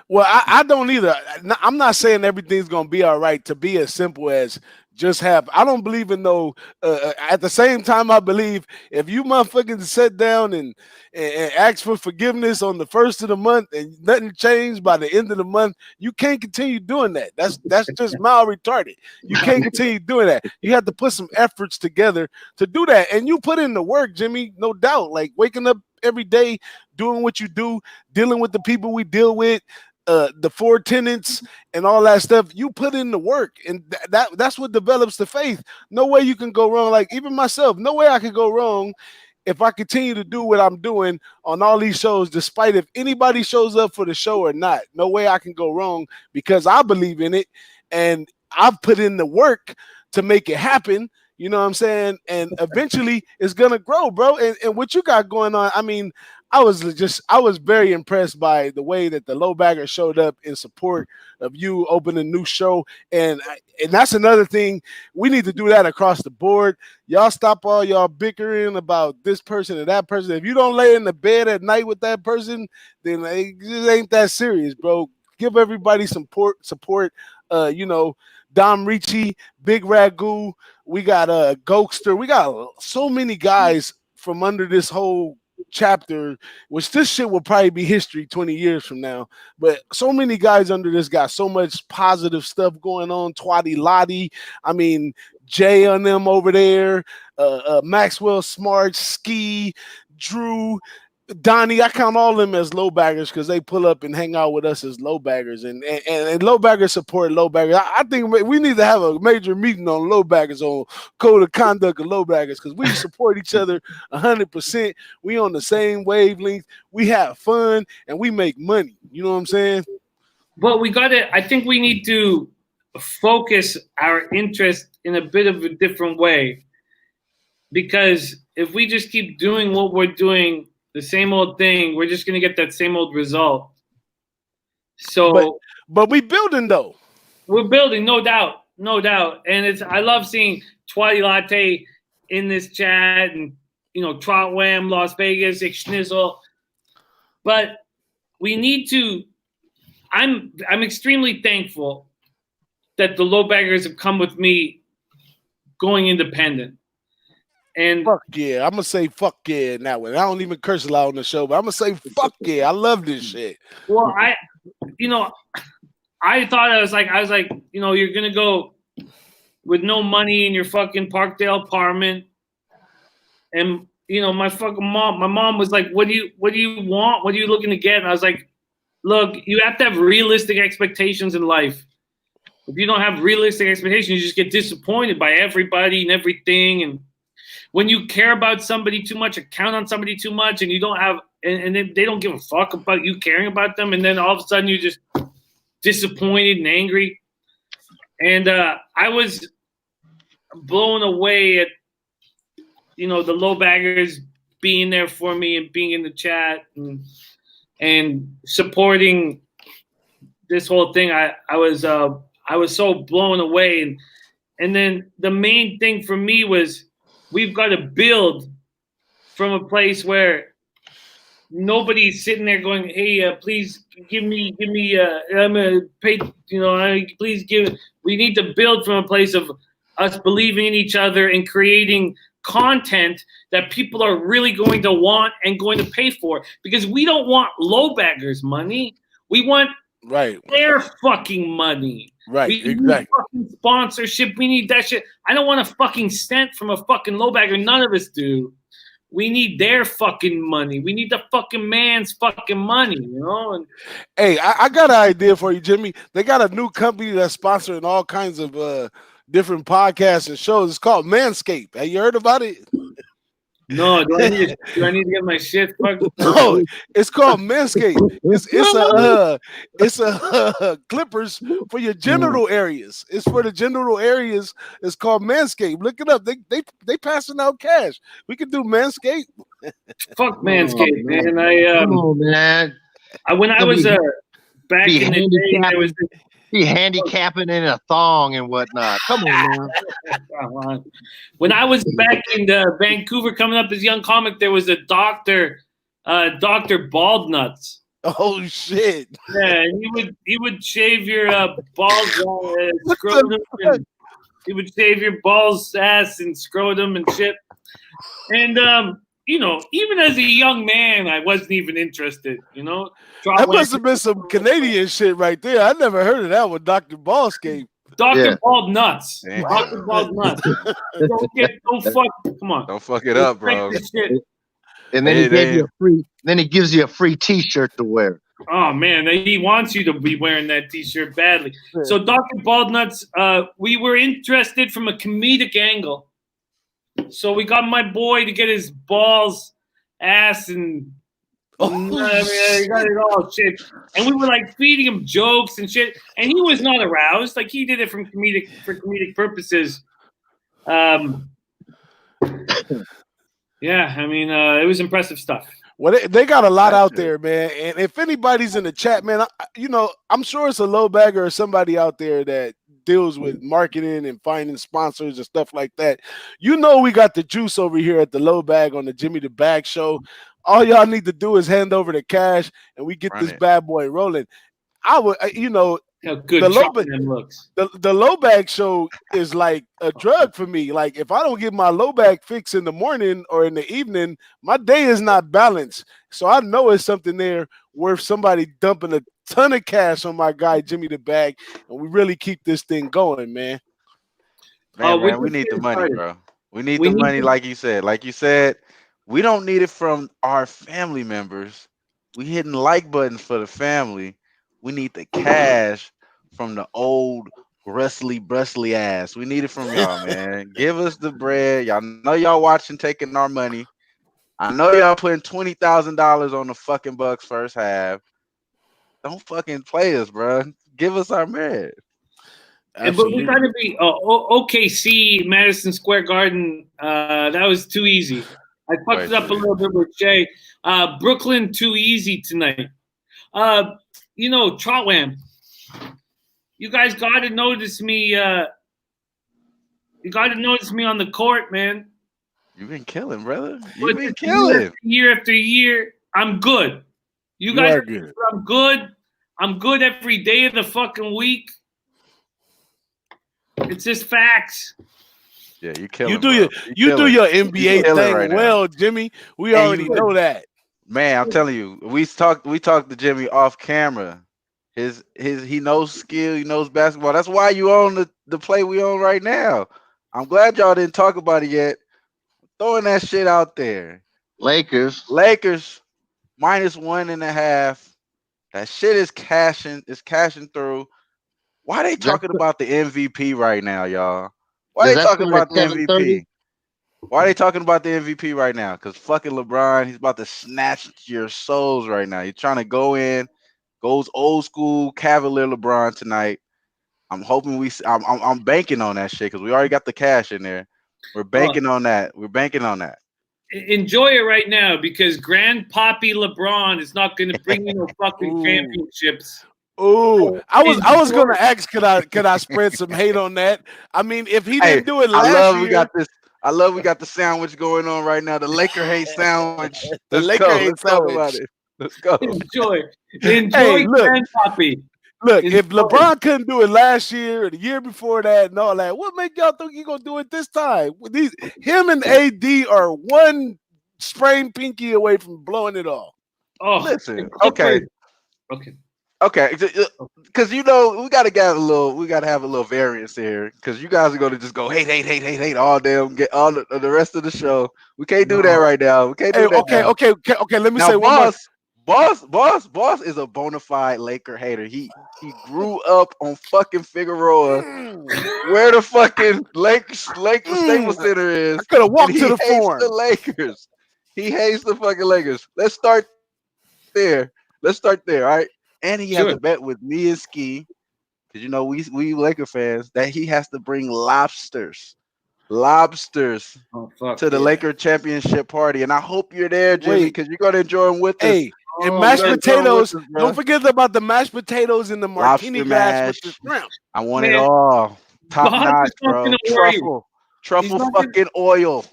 Well, I don't either. I'm not saying everything's going to be all right to be as simple as just have. I don't believe in at the same time, I believe if you motherfucking sit down and ask for forgiveness on the first of the month and nothing changed by the end of the month, you can't continue doing that. That's just mild retarded. You can't continue doing that. You have to put some efforts together to do that. And you put in the work, Jimmy, no doubt. Like waking up every day, doing what you do, dealing with the people we deal with, the 4 tenants and all that stuff. You put in the work, and that's what develops the faith. No way you can go wrong. Like even myself, no way I could go wrong if I continue to do what I'm doing on all these shows, despite if anybody shows up for the show or not. No way I can go wrong because I believe in it and I've put in the work to make it happen. You know what I'm saying? And eventually it's gonna grow, bro. And what you got going on, I mean, I was very impressed by the way that the low bagger showed up in support of you opening a new show. And that's another thing. We need to do that across the board. Y'all stop all y'all bickering about this person and that person. If you don't lay in the bed at night with that person, then it just ain't that serious, bro. Give everybody some support. Dom Ricci, Big Ragu, we got Gokster. We got so many guys from under this whole chapter, which this shit will probably be history 20 years from now. But so many guys under this got so much positive stuff going on. Twatty Lottie, I mean, Jay on them over there, Maxwell Smart, Ski, Drew, Donnie. I count all of them as low baggers because they pull up and hang out with us as low baggers, and low baggers support low baggers. I think we need to have a major meeting on low baggers, on code of conduct of low baggers, because we support each other 100%. We on the same wavelength. We have fun and we make money. You know what I'm saying? But I think we need to focus our interest in a bit of a different way. Because if we just keep doing what we're doing, the same old thing, we're just going to get that same old result. So, but we building though. We're building, no doubt. And I love seeing Twatty Latte in this chat, and Trot Wham, Las Vegas, Schnizzle. But we need to. I'm extremely thankful that the low baggers have come with me going independent. And fuck yeah, I'm gonna say fuck yeah in that one. I don't even curse a lot on the show, but I'm gonna say fuck yeah. I love this shit. Well, I thought I was like, you're gonna go with no money in your fucking Parkdale apartment, and my mom was like, what do you want? What are you looking to get? And I was like, look, you have to have realistic expectations in life. If you don't have realistic expectations, you just get disappointed by everybody and everything. And when you care about somebody too much, or count on somebody too much, and you don't have, and then they don't give a fuck about you caring about them, and then all of a sudden you're just disappointed and angry. And I was blown away at the low baggers being there for me and being in the chat and supporting this whole thing. I was so blown away, and then the main thing for me was we've got to build from a place where nobody's sitting there going, hey, please give me I'm gonna pay, please give. We need to build from a place of us believing in each other and creating content that people are really going to want and going to pay for, because we don't want low baggers money. We want their fucking money. Right, we exactly. Need fucking sponsorship. We need that shit. I don't want a fucking cent from a fucking low bagger. None of us do. We need their fucking money. We need the fucking man's fucking money, And hey, I got an idea for you, Jimmy. They got a new company that's sponsoring all kinds of different podcasts and shows. It's called Manscaped. Have you heard about it? No, do I need to get my shit fucked? No, it's called Manscaped. It's a clippers for your genital areas. It's for the genital areas. It's called Manscaped. Look it up. They passing out cash. We can do Manscaped. Fuck Manscaped, man. Come on, man. When I was back in the day, there was be handicapping in a thong and whatnot. Come on, man. When I was back in Vancouver coming up as a young comic, there was a Dr. Bald Nuts. Oh shit! Yeah, he would shave your balls, scrotum, and he would shave your balls, ass, and scrotum and shit. And even as a young man, I wasn't even interested. That must have been some Canadian shit right there. I never heard of that one, Dr. Ballscape. Dr. Bald Nuts. Damn. Dr. Bald Nuts. Come on. Don't fuck it up, bro. And then he gives you a free T-shirt to wear. Oh man, he wants you to be wearing that T-shirt badly. So Dr. Bald Nuts, we were interested from a comedic angle. So we got my boy to get his balls, ass, and he got it all shit. And we were like feeding him jokes and shit, and he was not aroused. Like he did it for comedic purposes. Yeah, I mean, it was impressive stuff. Well, they got a lot out there, man. And if anybody's in the chat, man, I'm sure it's a low bagger or somebody out there that deals with marketing and finding sponsors and stuff like that. We got the juice over here at the Low Bag on the Jimmy the Bag Show. All y'all need to do is hand over the cash and we get this bad boy rolling. I would, how good the Low Bag Show is like a drug for me. Like if I don't get my low bag fix in the morning or in the evening, my day is not balanced. So I know it's something there worth somebody dumping a ton of cash on my guy Jimmy the Bag, and we really keep this thing going, man. Man, we need the money, bro. We need the money, like you said. Like you said, we don't need it from our family members. We hitting like buttons for the family. We need the cash from the old brustly ass. We need it from y'all, man. Give us the bread. Y'all know y'all watching, taking our money. I know y'all putting $20,000 on the fucking Bucks first half. don't fucking play us, bro. Give us our merit. But we gotta be OKC, Madison Square Garden. That was too easy. I fucked it up a little bit with Jay. Brooklyn, too easy tonight. Trotwam, you guys gotta notice me. You gotta notice me on the court, man. You've been killing, brother. You've been killing. Year after year, I'm good. You guys are good. I'm good. I'm good every day of the fucking week. It's just facts. Yeah, you killing. You do your NBA thing right well, now. Jimmy. We already know that. Man, I'm telling you, we talked to Jimmy off camera. He knows skill, he knows basketball. That's why you own the play we own right now. I'm glad y'all didn't talk about it yet. Throwing that shit out there. Lakers -1.5. That shit is cashing through. Why they talking about the MVP right now, y'all? Why they talking about the MVP? Why are they talking about the MVP right now? Because fucking LeBron, he's about to snatch your souls right now. He's trying to goes old school Cavalier LeBron tonight. I'm hoping I'm banking on that shit because we already got the cash in there. We're banking on that. We're banking on that. Enjoy it right now because Grandpappy LeBron is not going to bring you no fucking championships. Ooh, I was gonna ask, could I spread some hate on that? I mean, if he didn't do it last year, I love we got the sandwich going on right now. The Laker hate sandwich. Let's talk about it. Let's go. Enjoy, hey, look, Grandpappy. Look, if LeBron couldn't do it last year or the year before that and all that, what make y'all think he gonna do it this time? Him and AD are one sprained pinky away from blowing it off. Oh, listen, okay. Because we gotta have a little variance here. Because you guys are gonna just go hate all damn get all the rest of the show. We can't do that right now. We can't do that. Okay. Let me now, say one more. Boss is a bona fide Laker hater. He grew up on fucking Figueroa, where the fucking Lakers Staples Center is. I could have walked to the Forum. The Lakers. He hates the fucking Lakers. Let's start there. All right. And he has a bet with me and Ski, because we Laker fans, that he has to bring lobsters to the Laker championship party. And I hope you're there, Jimmy, because you're gonna enjoy them with us. Hey, and mashed potatoes. Don't forget about the mashed potatoes in the martini glass with the shrimp. I want it all. Top notch, bro. Truffle fucking oil.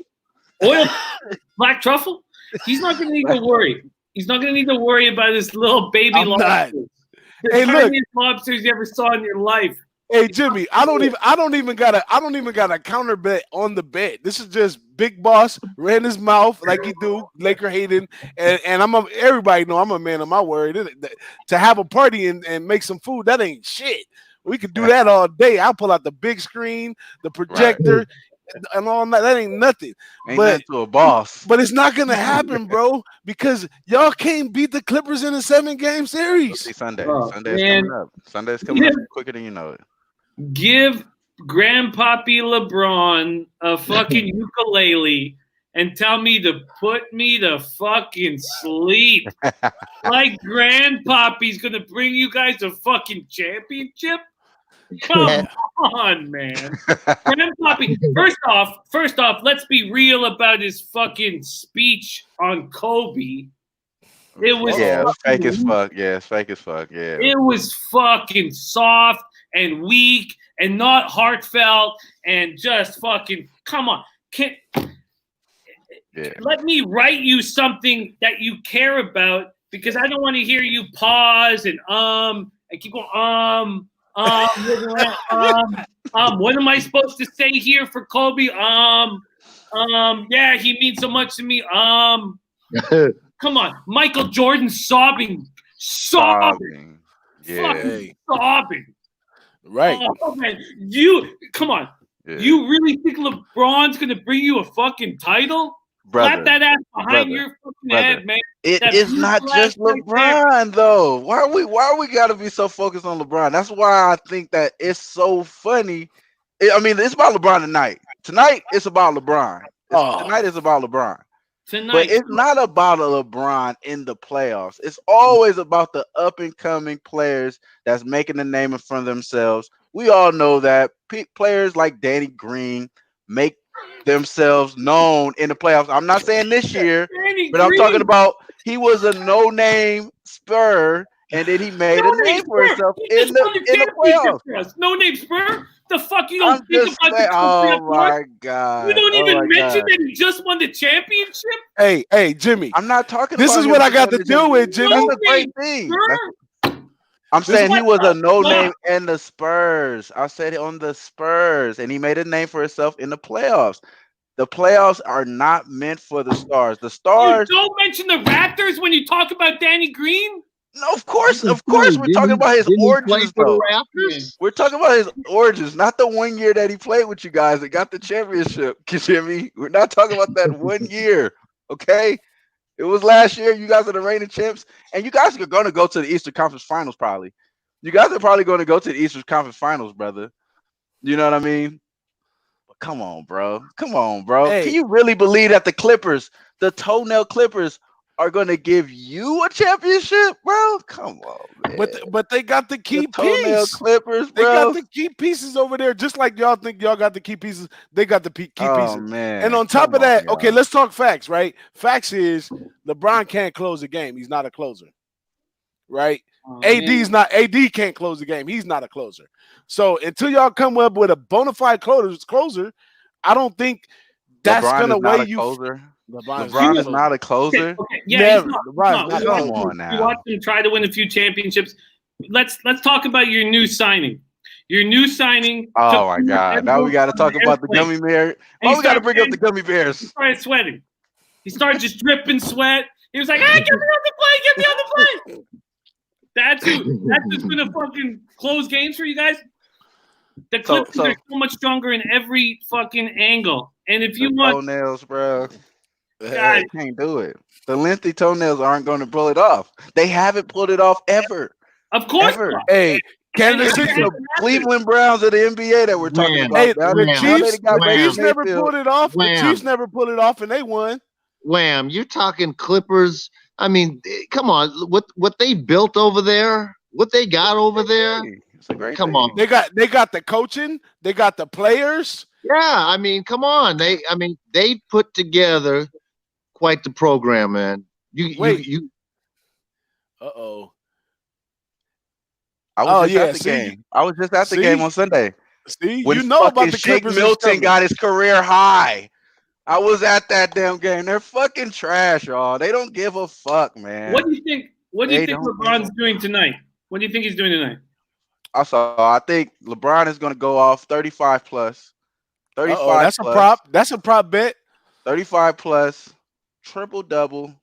Black truffle? He's not gonna need to worry. He's not gonna need to worry about this little baby lobster. Hey, look, lobsters you ever saw in your life. Hey Jimmy, I don't even got a counter bet on the bet. This is just Big Boss ran his mouth like he do, Laker hating, and everybody know I'm a man of my word. To have a party and make some food, that ain't shit. We could do that all day. I'll pull out the big screen, the projector, and all that. That ain't nothing. Ain't nothing to a boss. But it's not gonna happen, bro, because y'all can't beat the Clippers in a 7-game series. Sunday's coming up. Sunday's coming up quicker than you know it. Give Grandpappy LeBron a fucking ukulele and tell me to put me to fucking sleep. Like Grandpappy's gonna bring you guys a fucking championship? Come on, man. Grandpappy, first off, let's be real about his fucking speech on Kobe. It was fake as fuck. Yeah, it's fake as fuck. Yeah. It was fucking soft and weak and not heartfelt and just fucking come on. Let me write you something that you care about, because I don't want to hear you pause and keep going what am I supposed to say here for Kobe? Yeah, he means so much to me. Come on, Michael Jordan sobbing. Yeah. Sobbing. Right. Oh man, come on. Yeah. You really think LeBron's gonna bring you a fucking title? Slap that ass behind your fucking head, man. It is not just LeBron, though. Why we gotta be so focused on LeBron? That's why I think that it's so funny. I mean, it's about LeBron tonight. Tonight it's about LeBron. Tonight is about LeBron. tonight. But it's not about a LeBron in the playoffs. It's always about the up and coming players that's making a name in front of themselves. We all know that players like Danny Green make themselves known in the playoffs. I'm not saying this year, Danny but I'm Green. talking about he was a no-name Spur, and then he made a name for himself He in just the won in the championship playoffs. for us. No name Spur. The fuck you don't I'm think just about saying. the country up Oh north? my god! You don't Oh even my mention god! that he just won the championship. Hey, Jimmy. I'm not talking This about is him what I just got to winning the deal with, championship. Jimmy. That's a great thing. I'm This saying he was a no name fuck? in the Spurs. I said it on the Spurs, and he made a name for himself in the playoffs. The playoffs are not meant for the stars. The You stars, don't mention the Raptors when you talk about Danny Green. no, of course, I can tell you, we're talking about his didn't he play origins, for the though. Raptors? We're talking about his origins, not the 1 year that he played with you guys and got the championship. You hear me? We're not talking about that 1 year, okay? It was last year. You guys are the reigning champs, and you guys are going to go to the Eastern Conference Finals probably. You guys are probably going to go to the Eastern Conference Finals, brother. You know what I mean? But come on, bro. Come on, bro. Can Hey, you really believe that the Clippers, the toenail Clippers, are going to give you a championship, bro? Come on, man. but they got the The key toenail piece. Clippers, They got bro. the key pieces over there, just like y'all think y'all got the key pieces. They got the key Oh pieces. man. And on top Come of on, that, okay, y'all. let's talk facts, right? Facts is LeBron can't close a game. He's not a closer, right? AD can't close the game. He's not a closer. So until y'all come up with a bona fide closer, I don't think that's LeBron gonna is not weigh a you. closer. LeBron's LeBron is not a closer. Okay. Yeah, Never. he's not. LeBron's not. We Come watched on him- now. We watched him try to win a few championships. Let's talk about your new signing. Your new signing. Oh my God! Now we got to talk about the gummy bear. Oh, we got to bring up the gummy He bears. started sweating. He started just dripping sweat. He was like, "Hey, get me on the plane! Get me on the plane!" That's who's gonna fucking close games for you guys. The Clippers are so much stronger in every fucking angle. And if you want toenails, bro, guys, can't do it. The lengthy toenails aren't going to pull it off. They haven't pulled it off ever. of course, Ever. not. Hey, Kansas This is City. the Cleveland Browns of the NBA that we're talking about. Hey, Now the they Chiefs Baker never Mayfield. pulled it off. The Wham. Chiefs never pulled it off, and they won. Wham, you're talking Clippers. I mean, come on, what they built over there, what they got over there. It's a great Come thing. on. They got the coaching. They got the players. Yeah, I mean, come on. They put together quite the program, man. Wait. You Uh-oh. I was just at the game. I was just at the game on Sunday. See, When you know about fucking the Shake Clippers. Milton got his career high. I was at that damn game. They're fucking trash, y'all. They don't give a fuck, man. What do you think? What do you They think don't LeBron's give doing tonight? What do you think he's doing tonight? I think LeBron is going to go off 35 plus. 35 that's plus. a prop. That's a prop bet. 35 plus, triple double,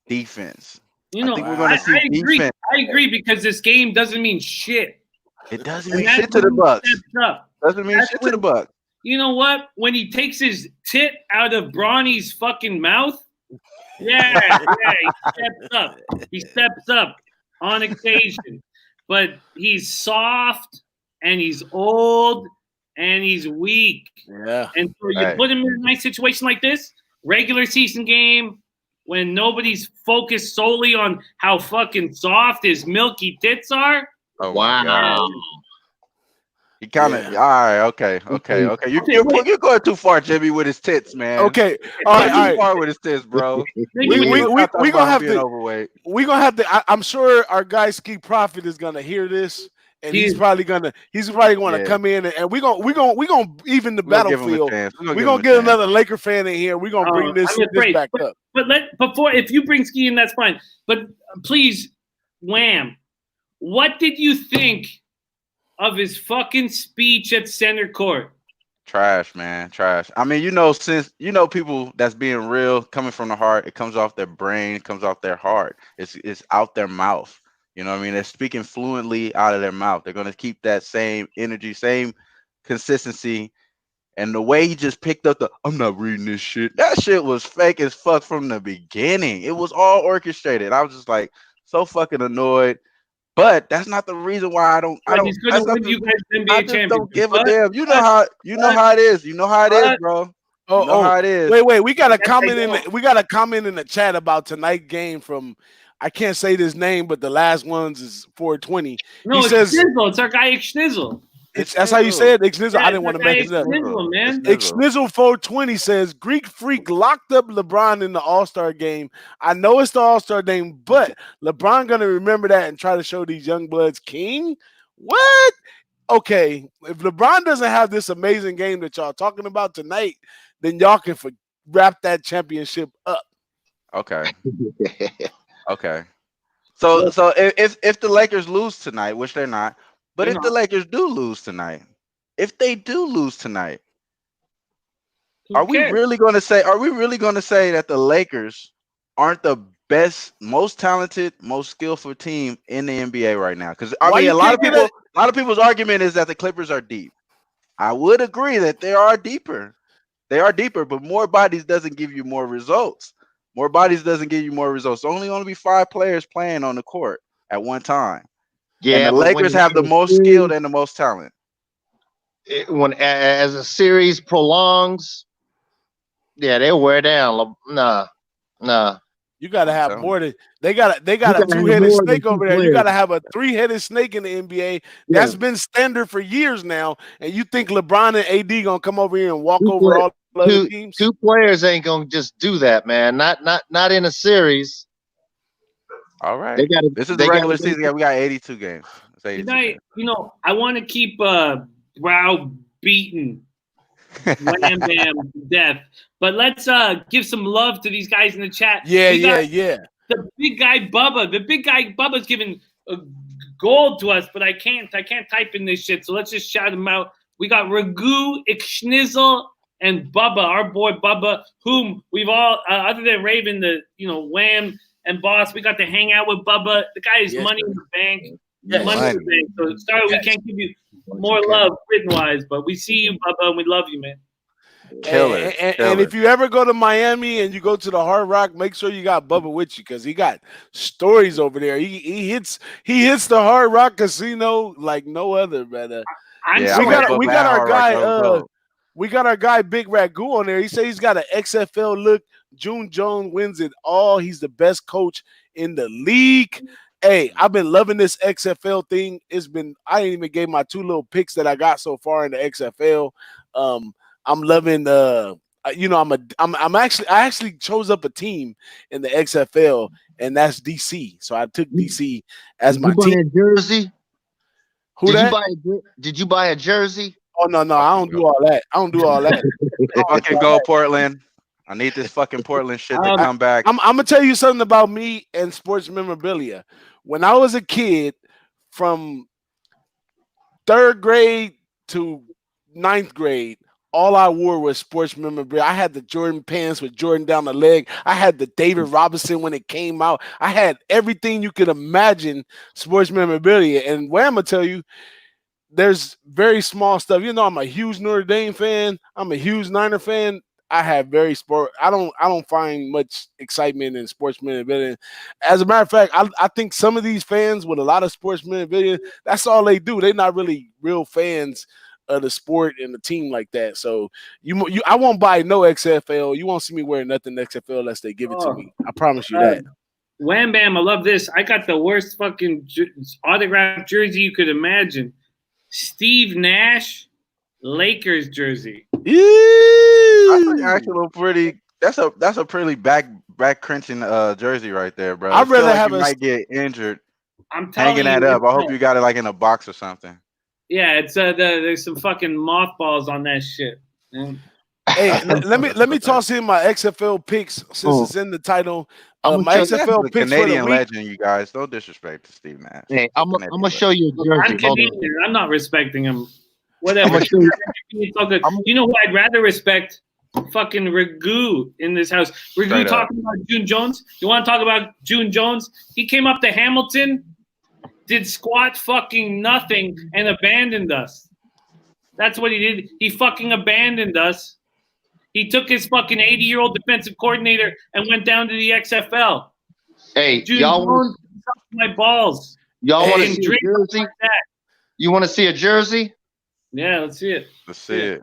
defense. You know, I think we're going to see defense. I agree because this game doesn't mean shit. It doesn't And mean that's shit to the when he Bucks. steps up. Doesn't mean shit to the Bucks. You know what? When he takes his tit out of Bronny's fucking mouth, he steps up. He steps up on occasion. But he's soft and he's old and he's weak. Yeah. And so you put him in a nice situation like this, regular season game, when nobody's focused solely on how fucking soft his milky tits are. Oh, wow. He kind of all right. Okay. You're going too far, Jimmy, with his tits, man. Okay. All right. Too far with his tits, bro. We gonna have to. Overweight. We gonna have to. I'm sure our guy Ski Prophet is gonna hear this, and he's probably gonna come in and we gonna even the battlefield. We're gonna get another Laker fan in here. We're gonna bring this back up. But before, if you bring Ski in, that's fine. But please, Wham, what did you think of his fucking speech at center court? Trash, man. Trash. I mean, since people that's being real, coming from the heart, it comes off their brain, it comes off their heart. It's out their mouth. You know what I mean? They're speaking fluently out of their mouth. They're gonna keep that same energy, same consistency. And the way he just picked up I'm not reading this shit. That shit was fake as fuck from the beginning. It was all orchestrated. I was just like so fucking annoyed. But that's not the reason why I don't. He's going to win you guys NBA championship. Don't give a damn. You know how it is. You know how it is, bro. You know how it is. Wait. We got a Yes, comment I in. know. We got a comment in the chat about tonight's game from. I can't say this name, but the last ones is 420. No, He it's says Schnizzle. It's our guy Schnizzle. that's how you say it. Ixnizzle. Yeah, I it's didn't want to our guy mess it up. Schnizzle, man. Ixnizzle 420 says Greek Freak locked up LeBron in the All-Star game. I know it's the All-Star game, but LeBron gonna remember that and try to show these young bloods king. What? Okay, if LeBron doesn't have this amazing game that y'all talking about tonight, then y'all can wrap that championship up. Okay. Okay. So if the Lakers lose tonight, which they're not, but if the Lakers do lose tonight, if they do lose tonight, are we really going to say that the Lakers aren't the best, most talented, most skillful team in the NBA right now? Because I mean, a lot of people's argument is that the Clippers are deep. I would agree that they are deeper. They are deeper, but more bodies doesn't give you more results. More bodies doesn't give you more results. Only going to be 5 players playing on the court at one time. Yeah, and the Lakers have the most skilled and the most talent. As a series prolongs, yeah, they'll wear down. Nah. You gotta have more than they got a 2-headed snake over there. You gotta have a 3-headed snake in the NBA. That's been standard for years now. And you think LeBron and AD gonna come over here and walk over all the other teams? 2 players ain't gonna just do that, man. Not in a series. All right. This is the regular season. We got 82 games. Tonight, I want to keep brow-beaten Wham Bam to death. But let's give some love to these guys in the chat. Yeah. The big guy Bubba. The big guy Bubba's giving gold to us, but I can't type in this shit. So let's just shout them out. We got Ragu, Ixnizzle, and Bubba, our boy Bubba, whom we've all, other than Raven, Wham and Boss, we got to hang out with Bubba. The guy is money in the bank. Yes. Money in the bank. So sorry we can't give you more love written-wise, but we see you, Bubba, and we love you, man. And if you ever go to Miami and you go to the Hard Rock, make sure you got Bubba with you because he got stories over there. He hits the Hard Rock Casino like no other, brother. We got our guy Big Ragu on there. He said he's got an XFL look. June Jones wins it all. He's the best coach in the league. Hey, I've been loving this XFL thing. I ain't even gave my 2 little picks that I got so far in the XFL. I'm loving I actually chose up a team in the XFL, and that's DC. So I took DC as my team. A jersey? Did you buy a jersey? Oh no, I don't do all that. Fucking go Portland. I need this fucking Portland shit to come back. I'm gonna tell you something about me and sports memorabilia. When I was a kid, from 3rd grade to 9th grade, all I wore was sports memorabilia. I had the Jordan pants with Jordan down the leg. I had the David Robinson when it came out. I had everything you could imagine sports memorabilia. And what I'm gonna tell you, there's very small stuff. I'm a huge Notre Dame fan. I'm a huge Niner fan. I have very sport. I don't find much excitement in sports memorabilia. As a matter of fact, I think some of these fans with a lot of sports memorabilia, that's all they do. They're not really real fans of the sport and the team like that. So I won't buy no XFL. You won't see me wearing nothing XFL unless they give it to me. I promise you that. Wham Bam, I love this. I got the worst fucking autographed jersey you could imagine. Steve Nash, Lakers jersey. That's actually pretty. That's a pretty back crunching jersey right there, bro. I'd rather have might get injured. I'm telling hanging that up. I hope you got it like in a box or something. Yeah, it's there's some fucking mothballs on that shit. Hey, let me toss in my XFL picks since it's in the title. My XFL picks Canadian for the week. legend, you guys. Don't disrespect Steve Nash. Hey, I'm gonna show you a jersey. I'm Canadian. I'm not respecting him. Whatever. You know who I'd rather respect? Fucking Ragu in this house. Ragu talking about June Jones. You want to talk about June Jones? He came up to Hamilton, did squat fucking nothing, and abandoned us. That's what he did. He fucking abandoned us. He took his fucking 80-year-old defensive coordinator and went down to the XFL. Hey, June Jones, my balls. Y'all want to see a jersey? Like that. You want to see a jersey? Yeah, let's see it. Let's see it.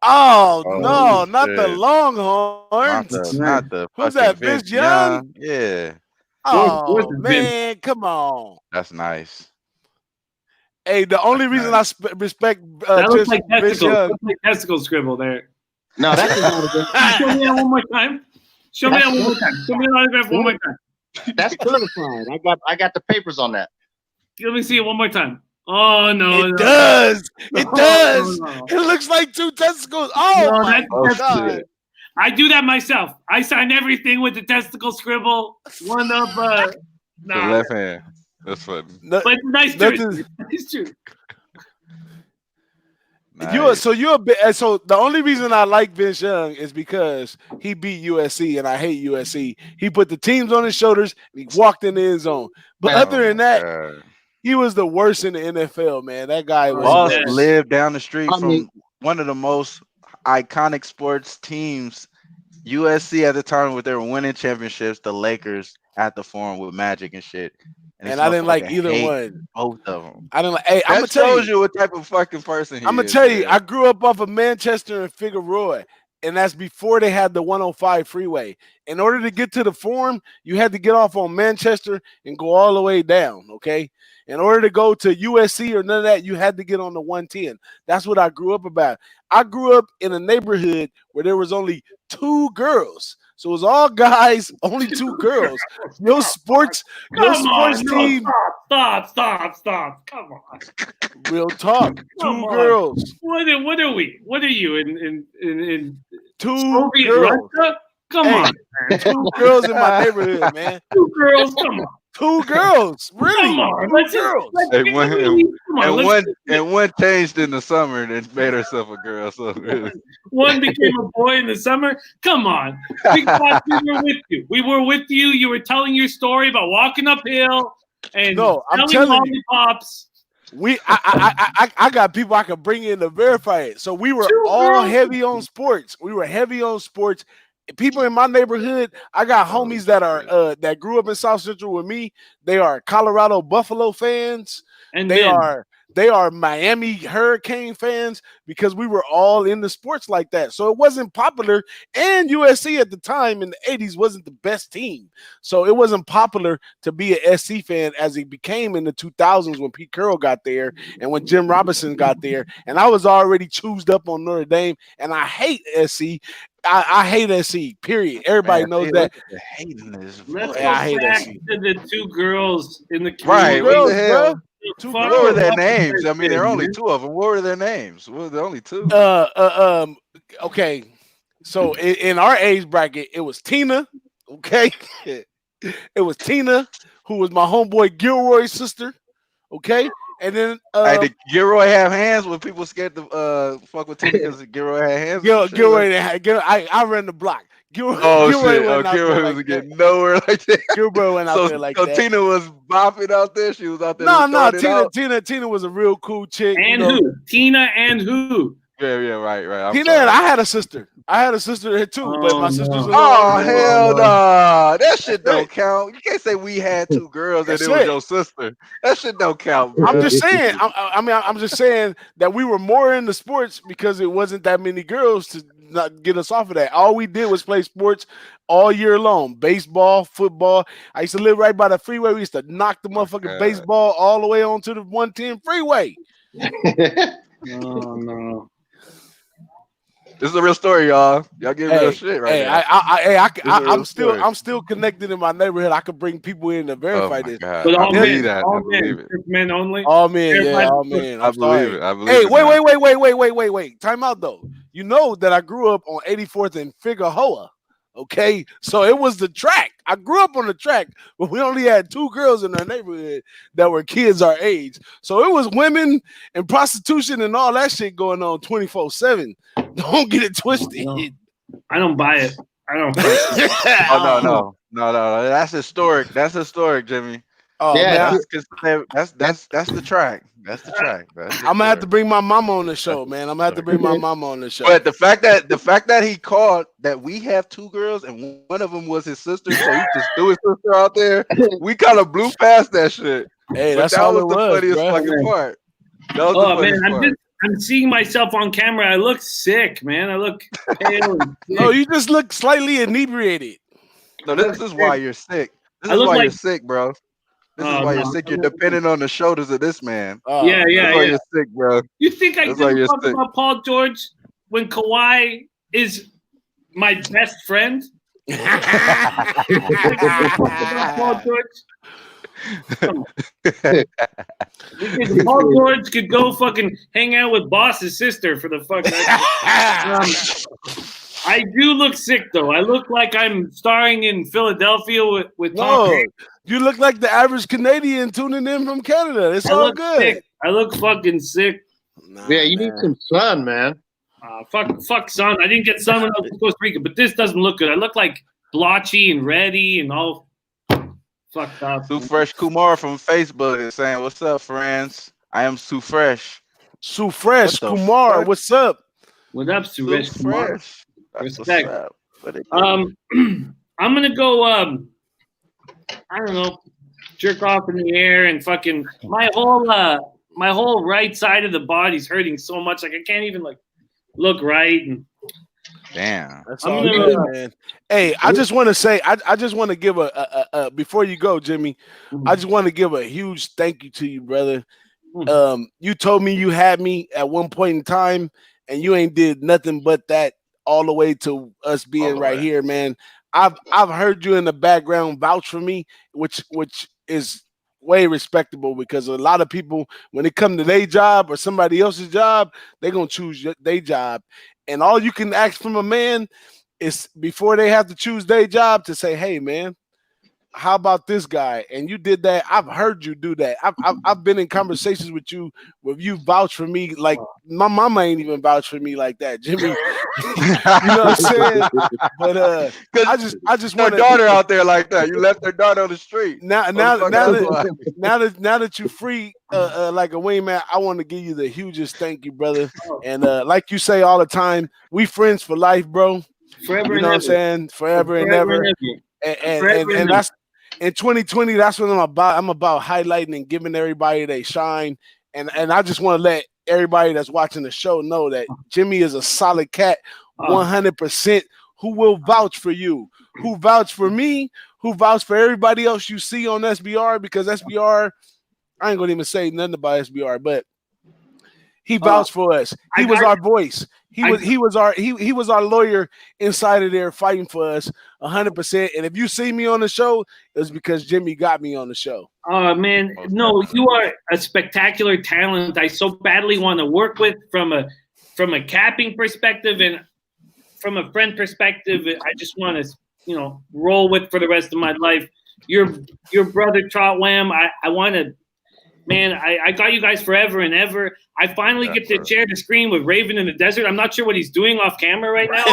Oh Oh, no, not the shit. Longhorns. Not the Who's fucking that? Vince Vince Young? Young. Yeah, Oh What's Vince? man, come on. that's nice. Hey, the only That's reason nice. I respect That looks Vince like Vince testicles. Young. Looks like testicle scribble there. No, that's an autograph. Can you show me that one more time? Show me that one more time. Show me the autograph one more time. That's certified. I got the papers on that. Let me see it one more time. Oh no, It no. does. It No, does. no. It looks like two testicles. Oh No, my that's god. shit. I do that myself. I sign everything with the testicle scribble. One of The nah. left hand. That's funny. No, But it's a nice nothing- jersey. Nice jersey. Nice. You're a bit. So the only reason I like Vince Young is because he beat USC, and I hate USC. He put the teams on his shoulders, and he walked in the end zone. But Man, other than that, God. he was the worst in the NFL, man. That guy was. Boss yes. lived down the street I from mean- one of the most iconic sports teams, USC at the time, with their winning championships. The Lakers at the Forum with Magic and shit. And this I didn't like motherfucker either hate one. Both of them. I didn't like. Hey, I'm gonna That tell shows you what type of fucking person he I'm gonna is, tell you, man. I grew up off of Manchester and Figueroa, and that's before they had the 105 freeway. In order to get to the Forum, you had to get off on Manchester and go all the way down. Okay, in order to go to USC or none of that, you had to get on the 110. That's what I grew up about. I grew up in a neighborhood where there was only 2 girls. So it was all guys, only 2 girls. Your sports team, Stop. Come on. real talk. 2 Come on. girls. What are we? What are you in 2 Soviet girls. Russia? Come Hey. on, man. 2 girls in my neighborhood, man. 2 girls. Come on. 2 girls, really? Come on. 2 Let's girls. Hey, one- come on. Let's and one changed in the summer and made herself a girl. So really. one became a boy in the summer. Come on. We were with you. We were with you. You were telling your story about walking uphill and No, I'm selling telling you. lollipops. I got people I could bring in to verify it. So we were 2 all girls. heavy on sports. We were heavy on sports. People in my neighborhood, I got homies that are that grew up in South Central with me. They are Colorado Buffalo fans. And They then, are Miami Hurricane fans because we were all into sports like that. So it wasn't popular. And USC at the time in the 80s wasn't the best team. So it wasn't popular to be an SC fan as it became in the 2000s when Pete Carroll got there and when Jim Robinson got there. And I was already choosed up on Notre Dame. And I hate SC. I hate SC, period. Everybody Man, knows see, that. look at the hate in this let's voice. go Yeah, I hate back SC. to the 2 girls in the Right, community. what the Girls, hell? bro. 2 Fuck What were girls. their off names? with I mean, there are this, only man. 2 of them. What were their names? What were there only 2? Okay. So in our age bracket, it was Tina. Okay. It was Tina, who was my homeboy Gilroy's sister. Okay. And then Hey, did Gilroy have hands? Were people scared to fuck with Tina because Gilroy had hands? Gilroy, I ran the block. Gilroy, Oh Gilroy shit! went out there Gilroy like was that. getting nowhere like that. Gilroy went out there like so that. Tina was bopping out there. She was out there. No, throwing it out. Tina was a real cool chick. And you know. who? Tina and who? Yeah, right. I'm Tina, sorry. and I had a sister. I had a sister there too, but Oh, my sister's no. a little Oh older. hell no! That shit That's don't it. count. You can't say we had 2 girls and That's it was it. your sister. That shit don't count, bro. I'm just saying. I'm just saying that we were more into sports because it wasn't that many girls to not get us off of that. All we did was play sports all year long: baseball, football. I used to live right by the freeway. We used to knock the motherfucking God. baseball all the way onto the 110 freeway. Oh no. This is a real story, y'all. Y'all get real shit right now. I'm story. still connected in my neighborhood. I could bring people in to Oh verify my this. god! But I all believe men, that. all I believe men, it. just men only. All men, Verify yeah, all the- men. I I'm believe sorry. it. I believe Hey, it. now. wait. Time out though. You know that I grew up on 84th and Figueroa. Okay, so it was the track. I grew up on the track, but we only had 2 girls in our neighborhood that were kids our age. So it was women and prostitution and all that shit going on 24/7. Don't get it twisted. I don't buy it. I don't buy it. Oh no. That's historic. That's historic, Jimmy. Oh, Yeah, man, That's the track. That's the track. I'm gonna have to bring my mama on the show, man. I'm gonna have to bring my mama on the show. But the fact that he called that we have 2 girls and one of them was his sister, so he just threw his sister out there. We kind of blew past that shit. Hey, But that's that all was it the was, funniest bro. fucking part. That was the Oh man, funniest part. I'm seeing myself on camera. I look sick, man. I look pale. No, you just look slightly inebriated. No, this is why you're sick. This is why you're sick, bro. This is why you're sick. You're depending on the shoulders of this man. Yeah. That's why you're sick, bro. You think I didn't talk about Paul George when Kawhi is my best friend? Paul George. Paul George could go fucking hang out with Boss's sister for the fuck. I do look sick though. I look like I'm starring in Philadelphia with Tom Hanks. You look like the average Canadian tuning in from Canada. It's all good. Sick. I look fucking sick. Yeah, you need some sun, man. Fuck sun. I didn't get sun when I was in Costa Rica, but this doesn't look good. I look like blotchy and ready and all fucked up. Sue Fresh Kumar from Facebook is saying, "What's up, friends? I am Sue Fresh." Sue Fresh Kumar, what's up? What up, Sue Fresh Kumar? Respect. I'm gonna go. I don't know, jerk off in the air and fucking my whole right side of the body's hurting so much. Like I can't even like look right. And damn, that's all good, man. Hey, I just want to say, I just want to give a before you go, Jimmy. I just want to give a huge thank you to you, brother. You told me you had me at one point in time, and you ain't did nothing but that all the way to us being right here, man. I've heard you in the background vouch for me, which is way respectable, because a lot of people, when it come to their job or somebody else's job, they're gonna choose their job. And all you can ask from a man is, before they have to choose their job, to say, "Hey, man, how about this guy?" And you did that. I've heard you do that. I've been in conversations with you where you vouch for me like my mama ain't even vouch for me like that, Jimmy. You know what I'm saying? But I just want your daughter out there like that. You left her daughter on the street. Now that you're free, like a wingman, I want to give you the hugest thank you, brother. And like you say all the time, we friends for life, bro. Forever, you know what I'm saying? Forever and ever. And that's in 2020. That's what I'm about. I'm about highlighting and giving everybody they shine. And I just want to let everybody that's watching the show know that Jimmy is a solid cat, 100%, who will vouch for you, who vouch for me, who vouch for everybody else you see on SBR, because SBR, I ain't gonna even say nothing about SBR, but he vouched for us. He was our voice. He was our lawyer inside of there fighting for us 100%. And if you see me on the show, it's because Jimmy got me on the show. Oh man, no, you are a spectacular talent. I so badly want to work with from a capping perspective and from a friend perspective. I just want to, roll with for the rest of my life. Your brother Trot Wham, I want to. Man, I got you guys forever and ever. I finally get to share the screen with Raven in the desert. I'm not sure what he's doing off camera right now.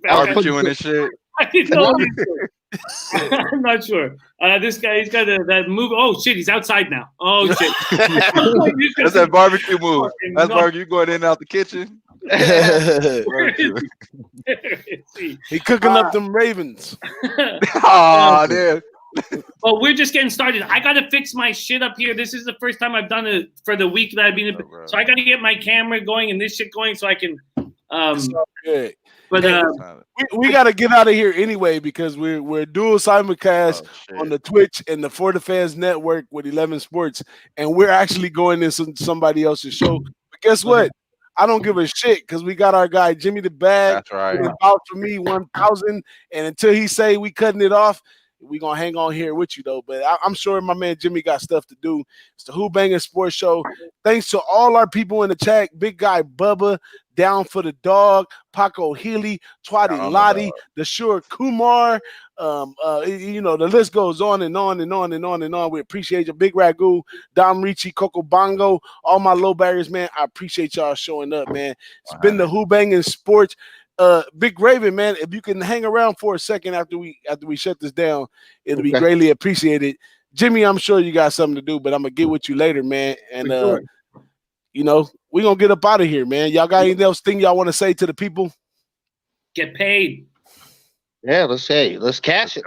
Barbecuing and shit. I didn't know. I'm not sure. This guy, he's got that move. Oh shit, he's outside now. Oh shit. That's that barbecue move. That's barbecue going in and out the kitchen. He cooking up them ravens. Oh, damn. Well, we're just getting started. I got to fix my shit up here. This is the first time I've done it for the week that I've been in. So I got to get my camera going and this shit going so I can. Good. But we got to get out of here anyway, because we're dual simulcast on the Twitch and the For the Fans Network with 11 Sports, and we're actually going into somebody else's show. But guess what? I don't give a shit, because we got our guy Jimmy the Bag. That's right. Out for me 1,000, and until he say we cutting it off, we gonna hang on here with you though. But I'm sure my man Jimmy got stuff to do. It's the Who-Bangin Sports Show. Thanks to all our people in the chat. Big guy Bubba, Down for the Dog, Paco Healy, Twati Lottie, the Sure Kumar. The list goes on and on and on and on and on. We appreciate you. Big Ragu, Dom Ricci, Coco Bongo, all my low barriers, man. I appreciate y'all showing up, man. It's been the Who-Bangin Sports. Big Raven, man, if you can hang around for a second after we shut this down, it'll be greatly appreciated. Jimmy, I'm sure you got something to do, but I'm gonna get with you later, man. And we're gonna get up out of here, man. Y'all got anything else y'all want to say to the people? Get paid. Yeah, let's cash it.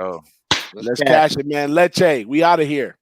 Let's cash it, man. Leche, we out of here.